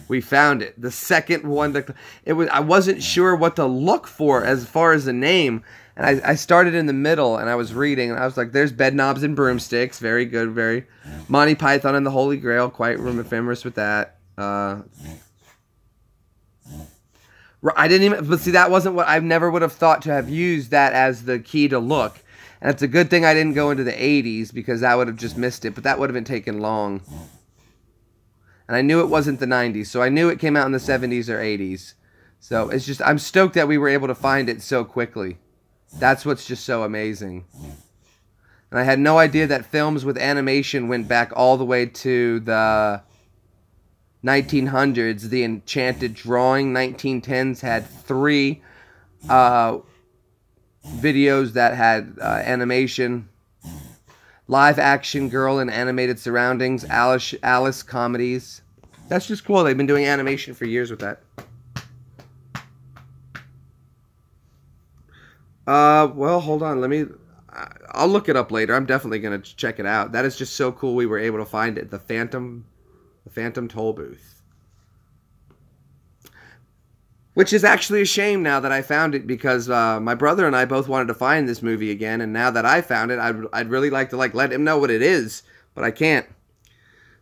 We found it. The second one, I wasn't sure what to look for as far as the name. And I started in the middle, and I was reading, and I was like, there's Bedknobs and Broomsticks. Very good, very. Monty Python and the Holy Grail, quite famous with that. I didn't even, but see, that wasn't what, I never would have thought to have used that as the key to look. And it's a good thing I didn't go into the 80s, because that would have just missed it, but that would have been taken long. And I knew it wasn't the 90s, so I knew it came out in the 70s or 80s. So it's just, I'm stoked that we were able to find it so quickly. That's what's just so amazing. And I had no idea that films with animation went back all the way to the 1900s. The Enchanted Drawing, 1910s, had 3 videos that had animation. Live action girl in animated surroundings. Alice comedies. That's just cool. They've been doing animation for years with that. Well, hold on. I'll look it up later. I'm definitely going to check it out. That is just so cool we were able to find it. The Phantom Toll Booth. Which is actually a shame now that I found it, because my brother and I both wanted to find this movie again, and now that I found it, I'd really like to let him know what it is, but I can't.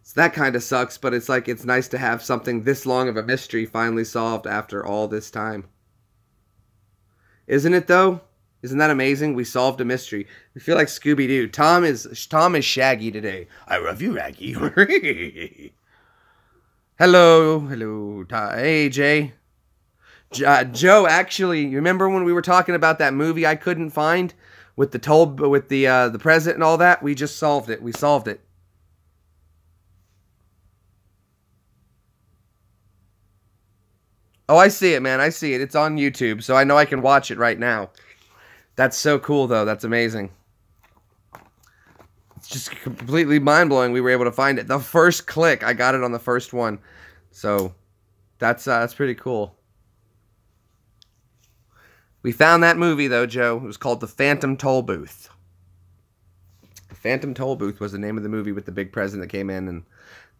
So that kind of sucks, but it's like, it's nice to have something this long of a mystery finally solved after all this time. Isn't it, though? Isn't that amazing? We solved a mystery. We feel like Scooby-Doo. Tom is Shaggy today. I love you, Raggy. Hello. Hey, Jay. Joe, actually, you remember when we were talking about that movie I couldn't find with the president and all that? We just solved it. We solved it. Oh, I see it, man. I see it. It's on YouTube, so I know I can watch it right now. That's so cool, though. That's amazing. It's just completely mind-blowing we were able to find it. The first click, I got it on the first one. So, that's pretty cool. We found that movie, though, Joe. It was called The Phantom Toll Booth. Phantom Tollbooth was the name of the movie with the big president that came in, and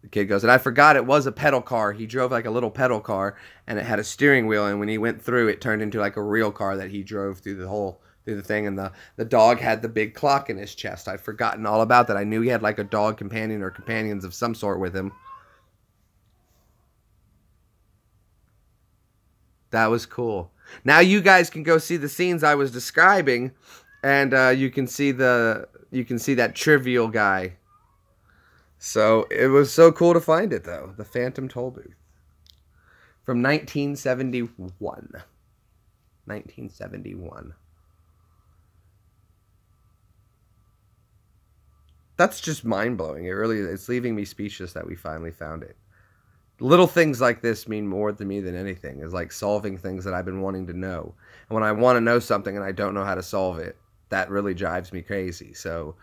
the kid goes, and I forgot it was a pedal car. He drove like a little pedal car, and it had a steering wheel, and when he went through, it turned into like a real car that he drove through the thing, and the dog had the big clock in his chest. I'd forgotten all about that. I knew he had like a dog companion or companions of some sort with him. That was cool. Now you guys can go see the scenes I was describing, and you can see that trivial guy. So it was so cool to find it, though. The Phantom Tollbooth. From 1971. 1971. That's just mind-blowing. It's leaving me speechless that we finally found it. Little things like this mean more to me than anything. It's like solving things that I've been wanting to know. And when I want to know something and I don't know how to solve it, that really drives me crazy. So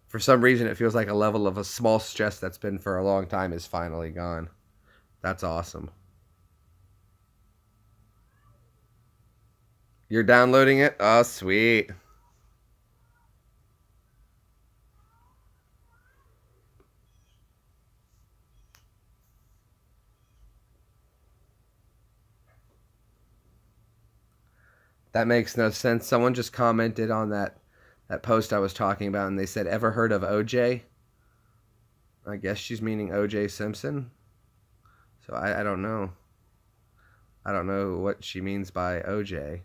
for some reason, it feels like a level of a small stress that's been for a long time is finally gone. That's awesome. You're downloading it? Oh, sweet. That makes no sense. Someone just commented on that post I was talking about, and they said, ever heard of OJ? I guess she's meaning OJ Simpson. So I don't know. I don't know what she means by OJ.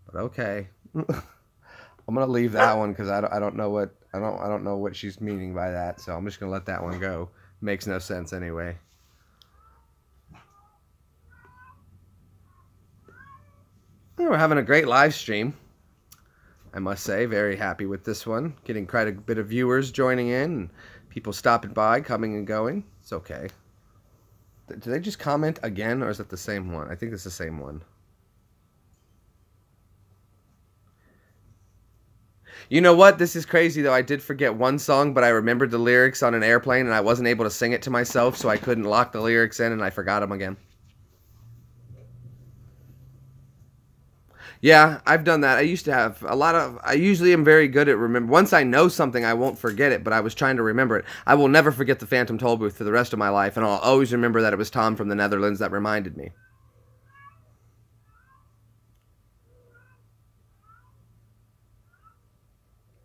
But okay. I'm gonna leave that one because I don't know what she's meaning by that. So I'm just gonna let that one go. Makes no sense anyway. We're having a great live stream, I must say. Very happy with this one. Getting quite a bit of viewers joining in, and people stopping by, coming and going. It's okay. Did they just comment again, or is it the same one? I think it's the same one. You know what? This is crazy, though. I did forget one song, but I remembered the lyrics on an airplane, and I wasn't able to sing it to myself, so I couldn't lock the lyrics in, and I forgot them again. Yeah, I've done that. I used to have I usually am very good at remember. Once I know something, I won't forget it, but I was trying to remember it. I will never forget the Phantom Tollbooth for the rest of my life, and I'll always remember that it was Tom from the Netherlands that reminded me.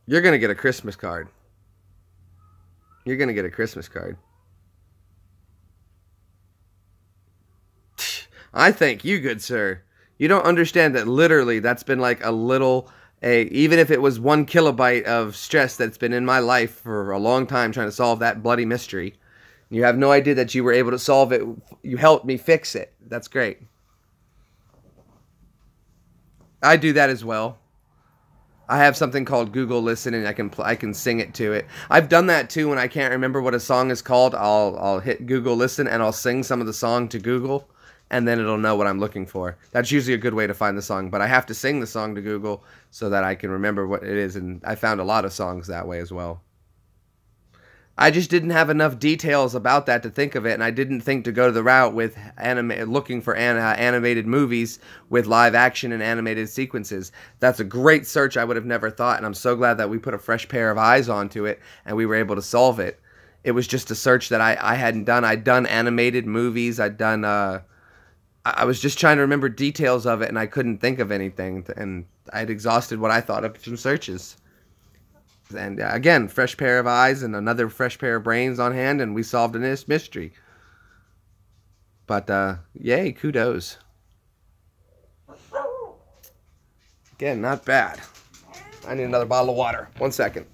You're going to get a Christmas card. You're going to get a Christmas card. I thank you, good sir. You don't understand that literally that's been like even if it was 1 kilobyte of stress that's been in my life for a long time trying to solve that bloody mystery. You have no idea that you were able to solve it. You helped me fix it. That's great. I do that as well. I have something called Google Listen, and I can sing it to it. I've done that too when I can't remember what a song is called. I'll hit Google Listen and I'll sing some of the song to Google, and then it'll know what I'm looking for. That's usually a good way to find the song, but I have to sing the song to Google so that I can remember what it is, and I found a lot of songs that way as well. I just didn't have enough details about that to think of it, and I didn't think to go the route with looking for animated movies with live action and animated sequences. That's a great search I would have never thought, and I'm so glad that we put a fresh pair of eyes onto it and we were able to solve it. It was just a search that I hadn't done. I'd done animated movies. I was just trying to remember details of it, and I couldn't think of anything, and I'd exhausted what I thought of some searches. And again, fresh pair of eyes and another fresh pair of brains on hand, and we solved a mystery. But, yay, kudos. Again, not bad. I need another bottle of water. 1 second.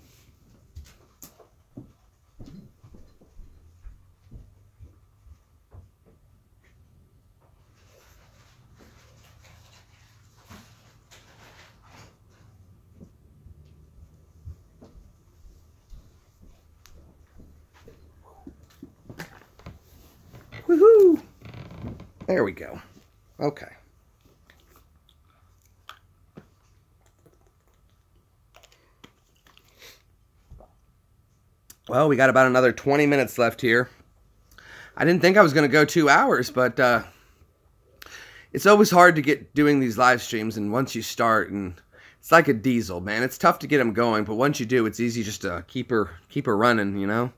Woohoo! There we go. Okay. Well, we got about another 20 minutes left here. I didn't think I was going to go 2 hours, but it's always hard to get doing these live streams, and once you start, and It's like a diesel, man. It's tough to get them going, but once you do, it's easy just to keep her running, you know?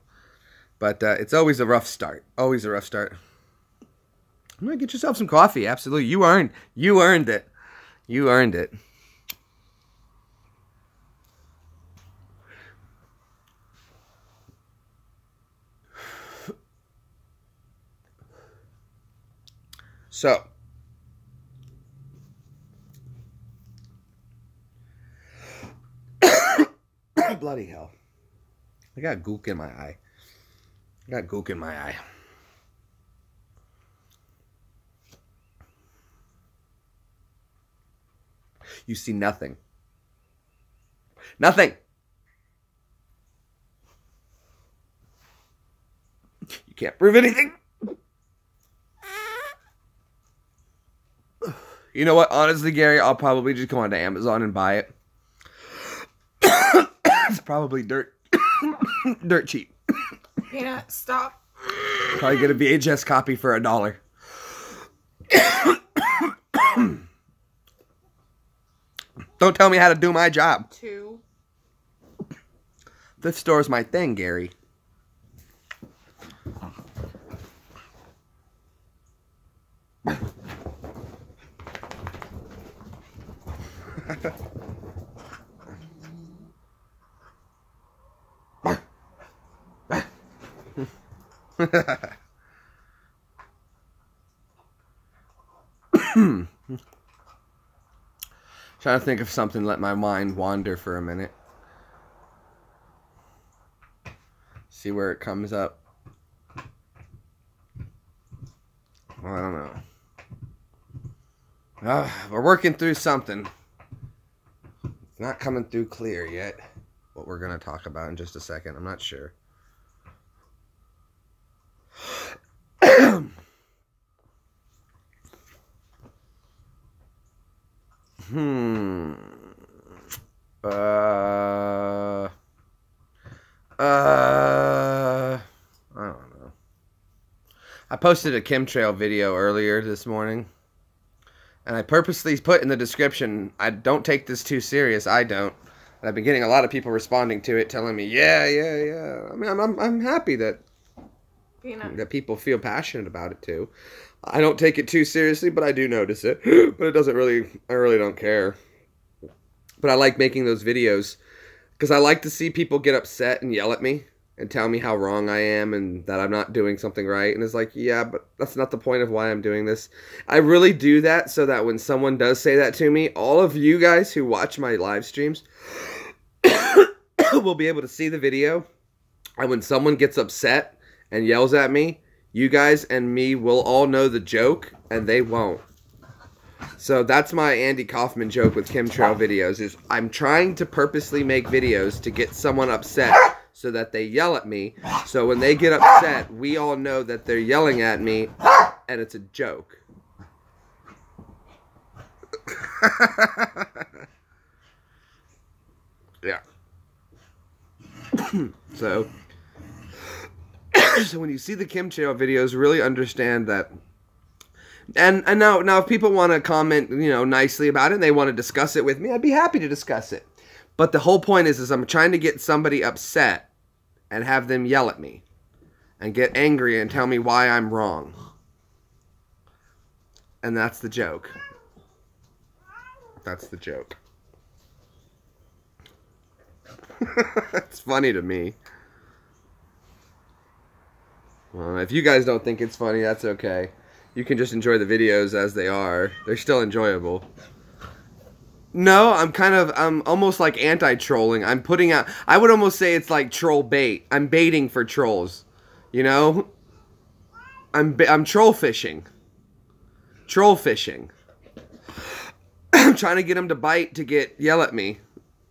But it's always a rough start. Always a rough start. I'm gonna get yourself some coffee. Absolutely. You earned it. You earned it. So, bloody hell. I got gook in my eye. You see nothing. Nothing. You can't prove anything. You know what? Honestly, Gary, I'll probably just go onto Amazon and buy it. It's probably dirt cheap. Peanut, stop. Probably get a VHS copy for $1. Don't tell me how to do my job. $2. Thrift store's my thing, Gary. Trying to think of something, let my mind wander for a minute. See where it comes up. Well, I don't know. We're working through something. It's not coming through clear yet. What we're going to talk about in just a second. I'm not sure. I don't know. I posted a chemtrail video earlier this morning, and I purposely put in the description, I don't take this too serious. I don't. And I've been getting a lot of people responding to it, telling me, yeah. I mean, I'm happy that people feel passionate about it too. I don't take it too seriously, but I do notice it. But it doesn't really, I really don't care. But I like making those videos because I like to see people get upset and yell at me and tell me how wrong I am and that I'm not doing something right. And it's like, yeah, but that's not the point of why I'm doing this. I really do that so that when someone does say that to me, all of you guys who watch my live streams will be able to see the video. And when someone gets upset and yells at me, you guys and me will all know the joke, and they won't. So that's my Andy Kaufman joke with chemtrail videos, is I'm trying to purposely make videos to get someone upset so that they yell at me. So when they get upset, we all know that they're yelling at me, and it's a joke. Yeah. So when you see the chemtrail videos, really understand that. And now if people want to comment, nicely about it and they want to discuss it with me, I'd be happy to discuss it. But the whole point is I'm trying to get somebody upset and have them yell at me and get angry and tell me why I'm wrong. And that's the joke. That's the joke. It's funny to me. Well, if you guys don't think it's funny, that's okay. You can just enjoy the videos as they are. They're still enjoyable. No, I'm almost like anti-trolling. I'm putting out, I would almost say it's like troll bait. I'm baiting for trolls. I'm troll fishing. Troll fishing. I'm trying to get them to bite to yell at me.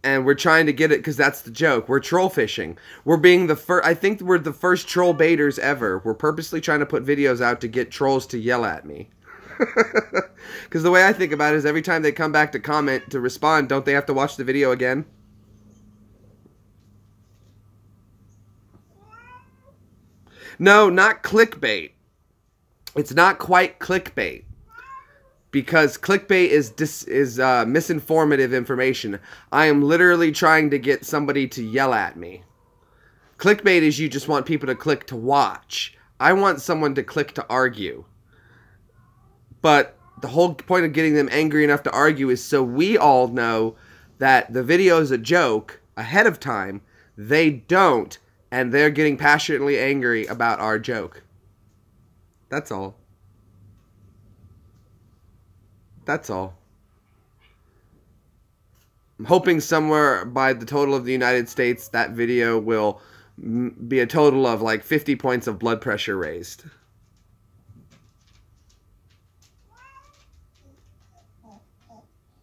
And we're trying to get it because that's the joke. We're troll fishing. We're being the first. I think we're the first troll baiters ever. We're purposely trying to put videos out to get trolls to yell at me. Because the way I think about it is every time they come back to comment, to respond, don't they have to watch the video again? No, not clickbait. It's not quite clickbait. because clickbait is misinformative information. I am literally trying to get somebody to yell at me. Clickbait is you just want people to click to watch. I want someone to click to argue. But the whole point of getting them angry enough to argue is so we all know that the video is a joke ahead of time. They don't, and they're getting passionately angry about our joke. That's all. That's all. I'm hoping somewhere by the total of the United States that video will be a total of like 50 points of blood pressure raised.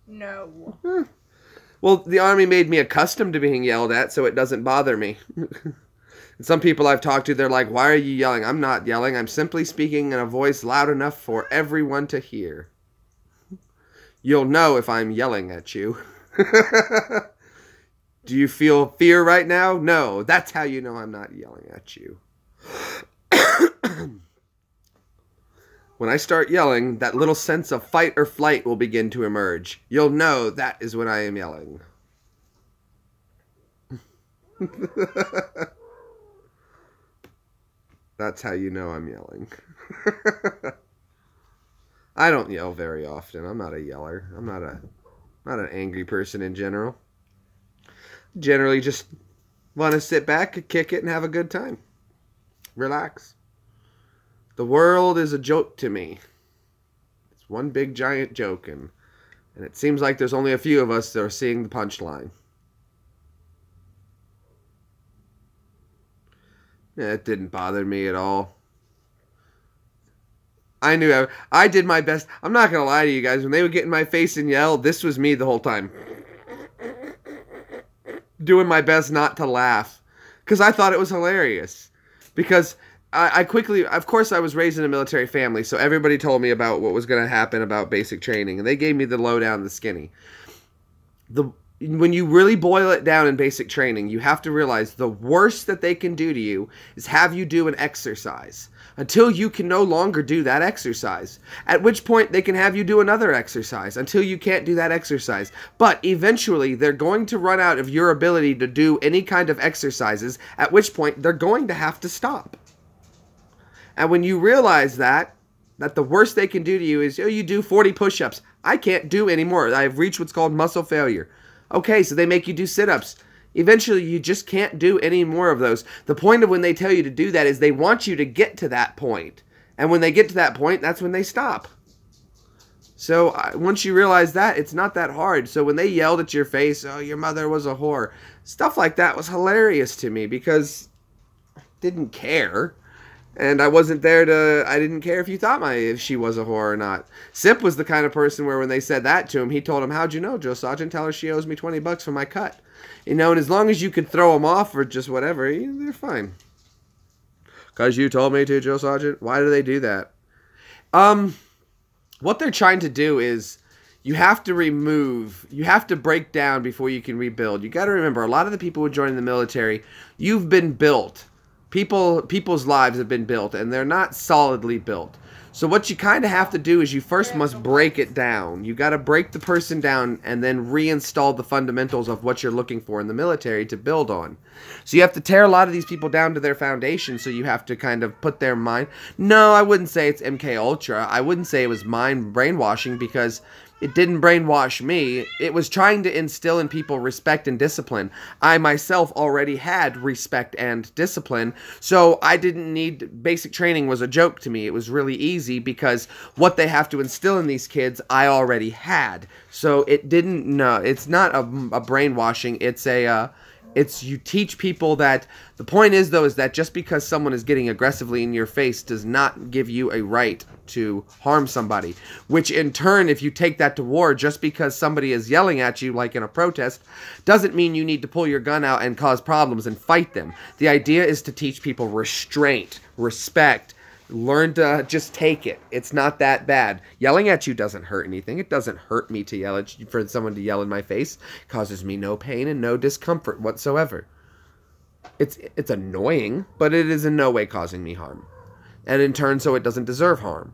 No. Well, the Army made me accustomed to being yelled at, so it doesn't bother me. And some people I've talked to, they're like, why are you yelling? I'm not yelling. I'm simply speaking in a voice loud enough for everyone to hear. You'll know if I'm yelling at you. Do you feel fear right now? No. That's how you know I'm not yelling at you. When I start yelling, that little sense of fight or flight will begin to emerge. You'll know that is when I am yelling. That's how you know I'm yelling. I don't yell very often. I'm not a yeller. I'm not an angry person in general. Generally just want to sit back, kick it, and have a good time. Relax. The world is a joke to me. It's one big giant joke, and it seems like there's only a few of us that are seeing the punchline. Yeah, it didn't bother me at all. I knew I did my best. I'm not going to lie to you guys. When they would get in my face and yell, this was me the whole time. Doing my best not to laugh. Because I thought it was hilarious. Because I quickly, of course I was raised in a military family, so everybody told me about what was going to happen about basic training. And they gave me the lowdown, the skinny. When you really boil it down in basic training, you have to realize the worst that they can do to you is have you do an exercise until you can no longer do that exercise. At which point they can have you do another exercise until you can't do that exercise. But eventually they're going to run out of your ability to do any kind of exercises, at which point they're going to have to stop. And when you realize that the worst they can do to you is, oh, you do 40 push-ups. I can't do anymore. I've reached what's called muscle failure. Okay, so they make you do sit-ups. Eventually, you just can't do any more of those. The point of when they tell you to do that is they want you to get to that point. And when they get to that point, that's when they stop. So once you realize that, it's not that hard. So when they yelled at your face, oh, your mother was a whore, stuff like that was hilarious to me because I didn't care. And I wasn't there to, I didn't care if you thought if she was a whore or not. Sip was the kind of person where when they said that to him, he told him, how'd you know, Joe Sergeant? Tell her she owes me $20 for my cut. You know, and as long as you could throw them off or just whatever, they're fine. Because you told me to, Joe Sergeant? Why do they do that? What they're trying to do is you have to break down before you can rebuild. You got to remember, a lot of the people who join the military, you've been built. People's lives have been built, and they're not solidly built. So what you kind of have to do is you first must break it down. You got to break the person down and then reinstall the fundamentals of what you're looking for in the military to build on. So you have to tear a lot of these people down to their foundation, so you have to kind of put their mind... No, I wouldn't say it's MK Ultra. I wouldn't say it was mind brainwashing because it didn't brainwash me. It was trying to instill in people respect and discipline. I myself already had respect and discipline, so I didn't need... Basic training was a joke to me. It was really easy because what they have to instill in these kids, I already had. So it didn't... No, it's not a brainwashing. It's you teach people that... The point is, though, is that just because someone is getting aggressively in your face does not give you a right to harm somebody. Which, in turn, if you take that to war, just because somebody is yelling at you, like in a protest, doesn't mean you need to pull your gun out and cause problems and fight them. The idea is to teach people restraint, respect, learn to just take it. It's not that bad. Yelling at you doesn't hurt anything. It doesn't hurt me to yell at you, for someone to yell in my face. It causes me no pain and no discomfort whatsoever. It's annoying, but it is in no way causing me harm. And in turn, so it doesn't deserve harm.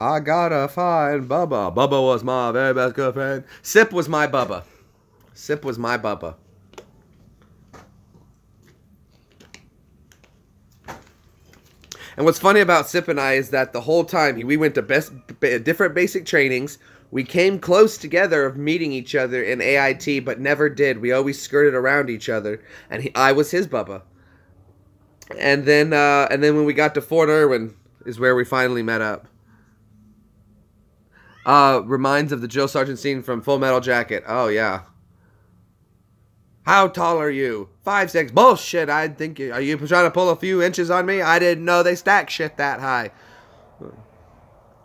I gotta find Bubba. Bubba was my very best good friend. Sip was my Bubba. Sip was my Bubba. And what's funny about Sip and I is that the whole time we went to different basic trainings. We came close together of meeting each other in AIT, but never did. We always skirted around each other, and I was his Bubba. And then when we got to Fort Irwin is where we finally met up. Reminds of the Jill Sargent scene from Full Metal Jacket. Oh yeah. How tall are you? 5'6". Bullshit. I think are you trying to pull a few inches on me? I didn't know they stack shit that high.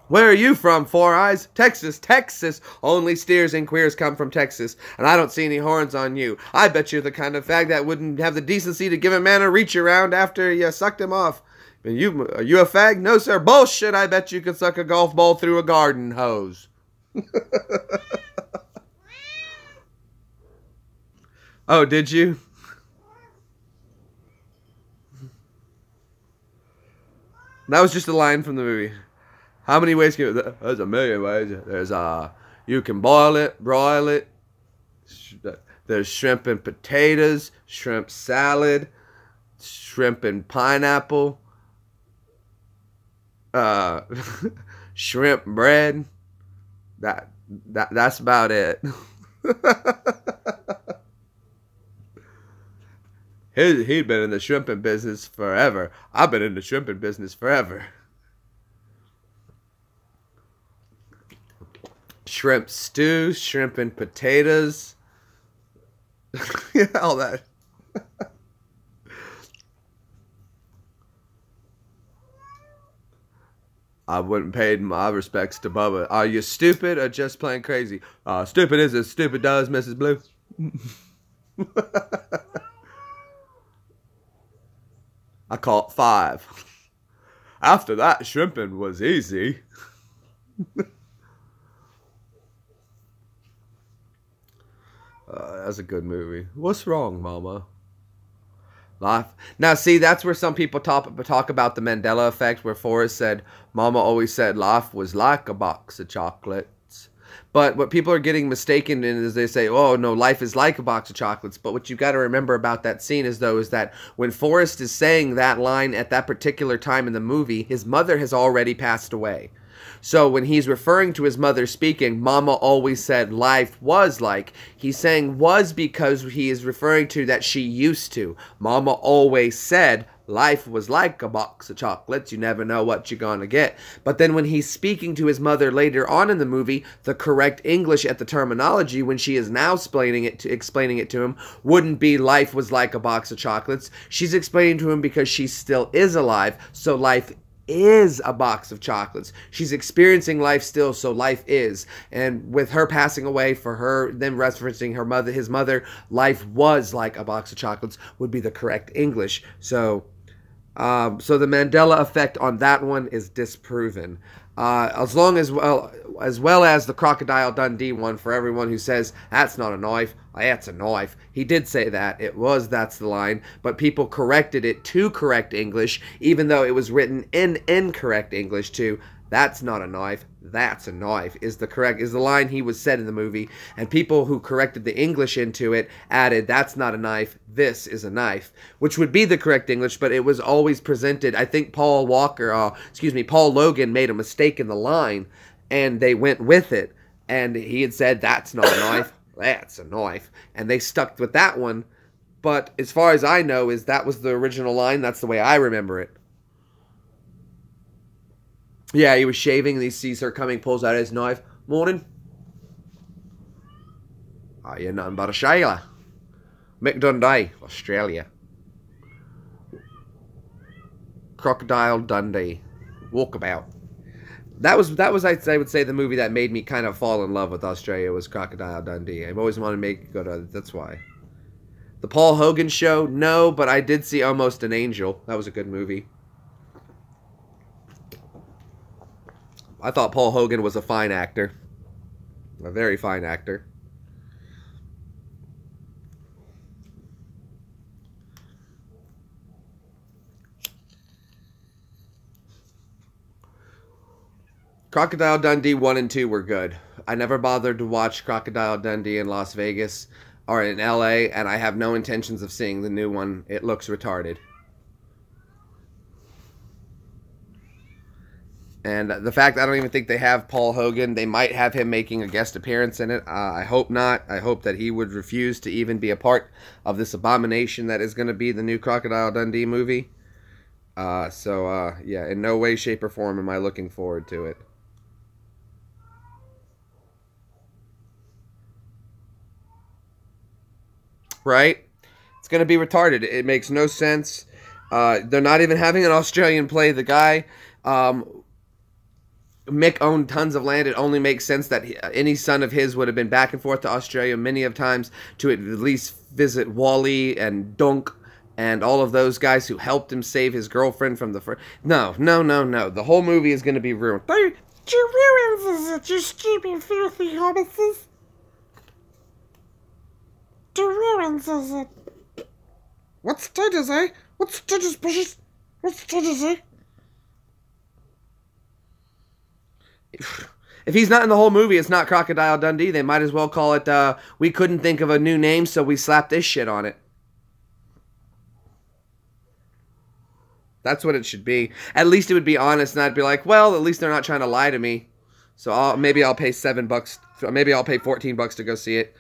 Where are you from, Four Eyes? Texas. Texas. Only steers and queers come from Texas. And I don't see any horns on you. I bet you're the kind of fag that wouldn't have the decency to give a man a reach around after you sucked him off. Are you a fag? No, sir. Bullshit. I bet you could suck a golf ball through a garden hose. Oh, did you? That was just a line from the movie. How many ways can you... There's a million ways. There's you can boil it, broil it. There's shrimp and potatoes, shrimp salad, shrimp and pineapple, shrimp bread. That's about it. He'd been in the shrimping business forever. I've been in the shrimping business forever. Shrimp stew, shrimp and potatoes. Yeah, all that. I wouldn't pay my respects to Bubba. Are you stupid or just plain crazy? Stupid is as stupid does, Mrs. Blue. I caught 5. After that, shrimping was easy. That's a good movie. What's wrong, Mama? Life. Now, see, that's where some people talk about the Mandela effect, where Forrest said, Mama always said life was like a box of chocolates. But what people are getting mistaken in is they say, oh, no, life is like a box of chocolates. But what you got to remember about that scene is that when Forrest is saying that line at that particular time in the movie, his mother has already passed away. So when he's referring to his mother speaking, Mama always said life was like, he's saying was because he is referring to that she used to. Mama always said life was like a box of chocolates. You never know what you're going to get. But then when he's speaking to his mother later on in the movie, the correct English at the terminology, when she is now explaining it to him, wouldn't be life was like a box of chocolates. She's explaining to him because she still is alive. So life is a box of chocolates. She's experiencing life still, so life is. And with her passing away, for her, then referencing her mother, his mother, life was like a box of chocolates would be the correct English. So the Mandela effect on that one is disproven. As well as the Crocodile Dundee one, for everyone who says that's not a knife, that's a knife. He did say that. That's the line, but people corrected it to correct English, even though it was written in incorrect English too. That's not a knife, that's a knife is the line he was said in the movie, and people who corrected the English into it added that's not a knife, this is a knife, which would be the correct English, but it was always presented. I think Paul Logan made a mistake in the line, and they went with it, and he had said that's not a knife, that's a knife, and they stuck with that one. But as far as I know, that was the original line. That's the way I remember it. Yeah, he was shaving and he sees her coming, pulls out his knife. Morning. Oh, you're nothing but a sailor. Mick Dundee, Australia. Crocodile Dundee. Walkabout. That was I would say the movie that made me kind of fall in love with Australia was Crocodile Dundee. I've always wanted to make it go to, that's why. The Paul Hogan Show, no, but I did see Almost an Angel. That was a good movie. I thought Paul Hogan was a fine actor. A very fine actor. Crocodile Dundee 1 and 2 were good. I never bothered to watch Crocodile Dundee in Las Vegas or in LA, and I have no intentions of seeing the new one. It looks retarded. And the fact I don't even think they have Paul Hogan, they might have him making a guest appearance in it. I hope not. I hope that he would refuse to even be a part of this abomination that is going to be the new Crocodile Dundee movie. Yeah, in no way, shape, or form am I looking forward to it. Right? It's going to be retarded. It makes no sense. They're not even having an Australian play the guy. Mick owned tons of land. It only makes sense that any son of his would have been back and forth to Australia many of times to at least visit Wally and Dunk and all of those guys who helped him save his girlfriend from the first. No. The whole movie is going to be ruined. You ruins it, you stupid, filthy hobbitses. The ruins is it. What studies, eh? What studies, bushes? What studies, eh? If he's not in the whole movie, it's not Crocodile Dundee. They might as well call it, we couldn't think of a new name, so we slapped this shit on it. That's what it should be. At least it would be honest, and I'd be like, well, at least they're not trying to lie to me. So maybe I'll pay $7. Maybe I'll pay $14 to go see it.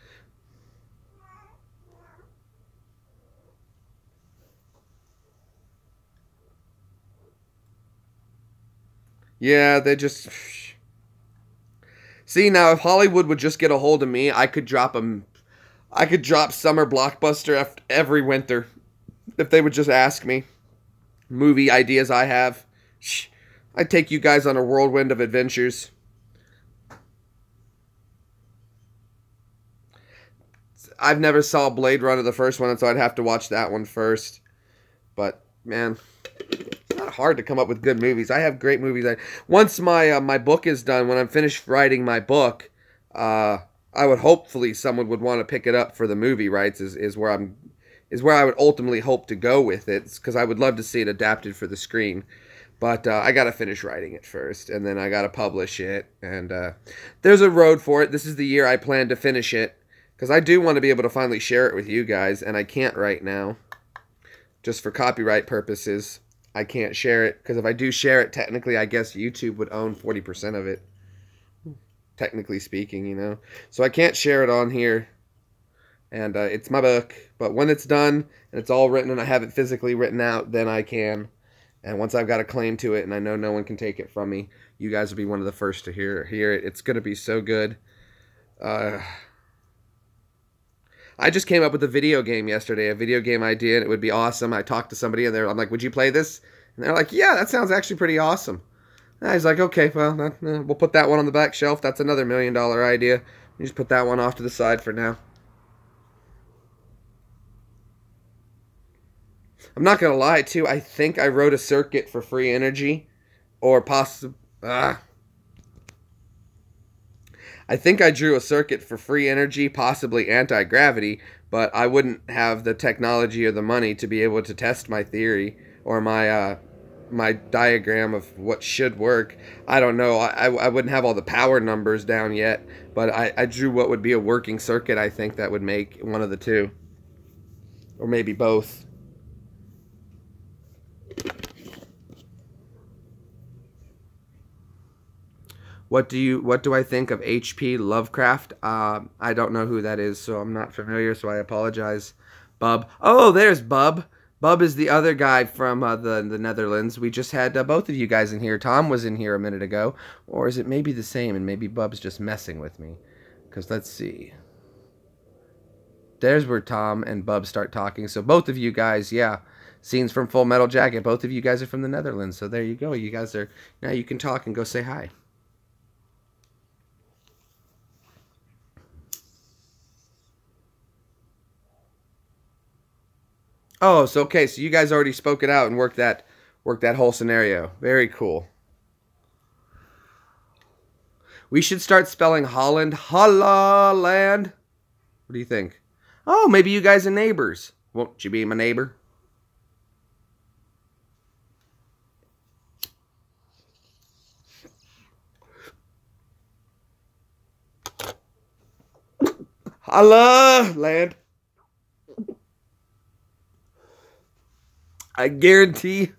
Yeah, they just... See, now, if Hollywood would just get a hold of me, I could drop them. I could drop Summer Blockbuster every winter. If they would just ask me. Movie ideas I have. I'd take you guys on a whirlwind of adventures. I've never saw Blade Runner, the first one, so I'd have to watch that one first. But, man... not hard to come up with good movies. I have great movies. Once my book is done, when I'm finished writing my book, I would hopefully someone would want to pick it up for the movie rights. Is where I would ultimately hope to go with it, because I would love to see it adapted for the screen. But I got to finish writing it first, and then I got to publish it. And there's a road for it. This is the year I plan to finish it, because I do want to be able to finally share it with you guys, and I can't right now, just for copyright purposes. I can't share it, because if I do share it, technically, I guess YouTube would own 40% of it. Technically speaking, you know. So I can't share it on here. And it's my book. But when it's done, and it's all written, and I have it physically written out, then I can. And once I've got a claim to it, and I know no one can take it from me, you guys will be one of the first to hear it. It's going to be so good. I just came up with a video game yesterday, a video game idea, and it would be awesome. I talked to somebody, and I'm like, would you play this? And they're like, yeah, that sounds actually pretty awesome. And I was like, okay, well, we'll put that one on the back shelf. That's another $1 million idea. You just put that one off to the side for now. I'm not going to lie, too. I think I wrote a circuit for free energy, or possibly... I think I drew a circuit for free energy, possibly anti-gravity, but I wouldn't have the technology or the money to be able to test my theory or my my diagram of what should work. I don't know. I wouldn't have all the power numbers down yet, but I drew what would be a working circuit, I think, that would make one of the two. Or maybe both. What do I think of H.P. Lovecraft? I don't know who that is, so I'm not familiar, so I apologize. Bub. Oh, there's Bub. Bub is the other guy from the Netherlands. We just had both of you guys in here. Tom was in here a minute ago. Or is it maybe the same, and maybe Bub's just messing with me? Because let's see. There's where Tom and Bub start talking. So both of you guys, yeah. Scenes from Full Metal Jacket. Both of you guys are from the Netherlands. So there you go. You guys are... Now you can talk and go say hi. Oh, so okay, so you guys already spoke it out and worked that whole scenario. Very cool. We should start spelling Holland Holland. What do you think? Oh, maybe you guys are neighbors. Won't you be my neighbor? Holla, land. I guarantee.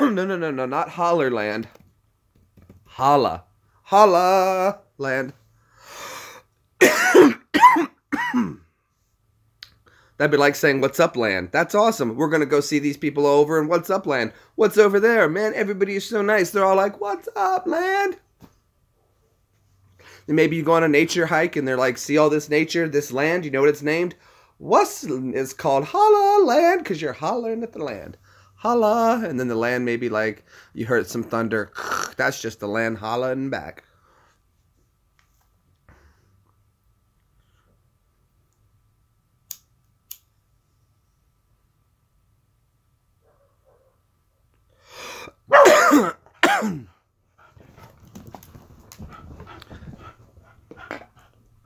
No, not Hollerland. Holla. Holla, land. That'd be like saying, what's up, land? That's awesome. We're going to go see these people over, and what's up, land? What's over there? Man, everybody is so nice. They're all like, what's up, land? And maybe you go on a nature hike, and they're like, see all this nature, this land? You know what it's named? It's called Holla Land, because you're hollering at the land. Holla. And then the land maybe like, you heard some thunder. That's just the land hollering back.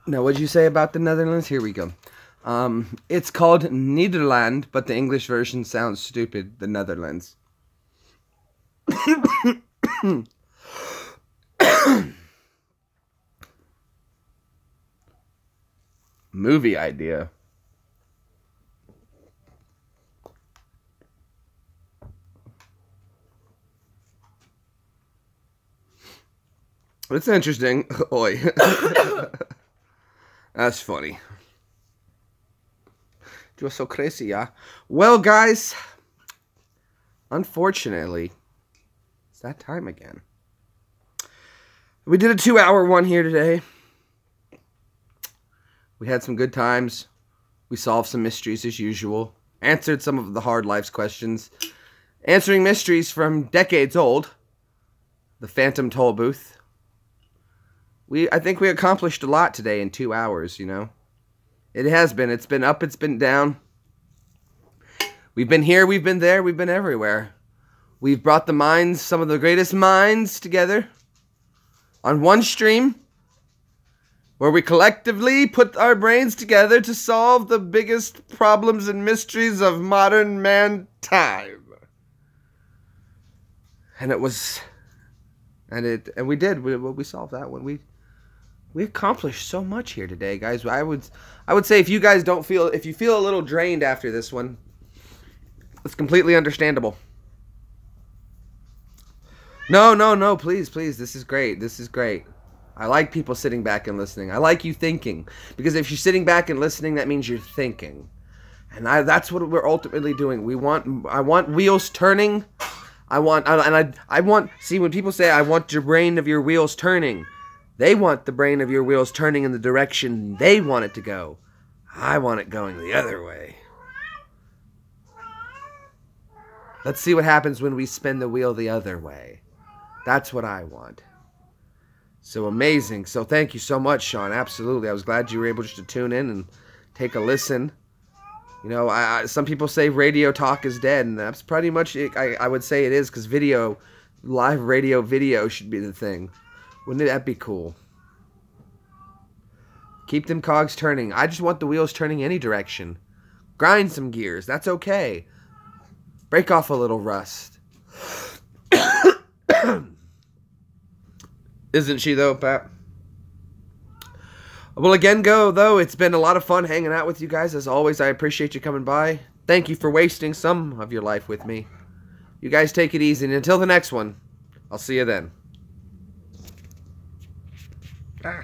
Now, what'd you say about the Netherlands? Here we go. It's called Nederland, but the English version sounds stupid. The Netherlands. Movie idea. It's interesting. Oi. That's funny. You're so crazy, yeah? Well, guys, unfortunately, it's that time again. We did a 2-hour one here today. We had some good times. We solved some mysteries as usual. Answered some of the hard life's questions. Answering mysteries from decades old. The Phantom Toll Booth. I think we accomplished a lot today in 2 hours, you know. It has been. It's been up, it's been down. We've been here, we've been there, we've been everywhere. We've brought the minds, some of the greatest minds together on one stream where we collectively put our brains together to solve the biggest problems and mysteries of modern man time. And it was, and we did. We solved that one. We accomplished so much here today, guys. I would say if you guys if you feel a little drained after this one, it's completely understandable. No, please. This is great. This is great. I like people sitting back and listening. I like you thinking. Because if you're sitting back and listening, that means you're thinking. And that's what we're ultimately doing. I want wheels turning. See, when people say, I want your brain of your wheels turning, they want the brain of your wheels turning in the direction they want it to go. I want it going the other way. Let's see what happens when we spin the wheel the other way. That's what I want. So amazing. So thank you so much, Sean. Absolutely. I was glad you were able just to tune in and take a listen. You know, some people say radio talk is dead, and that's pretty much it. I would say it is, because live radio video should be the thing. Wouldn't that be cool? Keep them cogs turning. I just want the wheels turning any direction. Grind some gears. That's okay. Break off a little rust. Isn't she, though, Pat? Well, again, though. It's been a lot of fun hanging out with you guys. As always, I appreciate you coming by. Thank you for wasting some of your life with me. You guys take it easy. And until the next one, I'll see you then. Ah.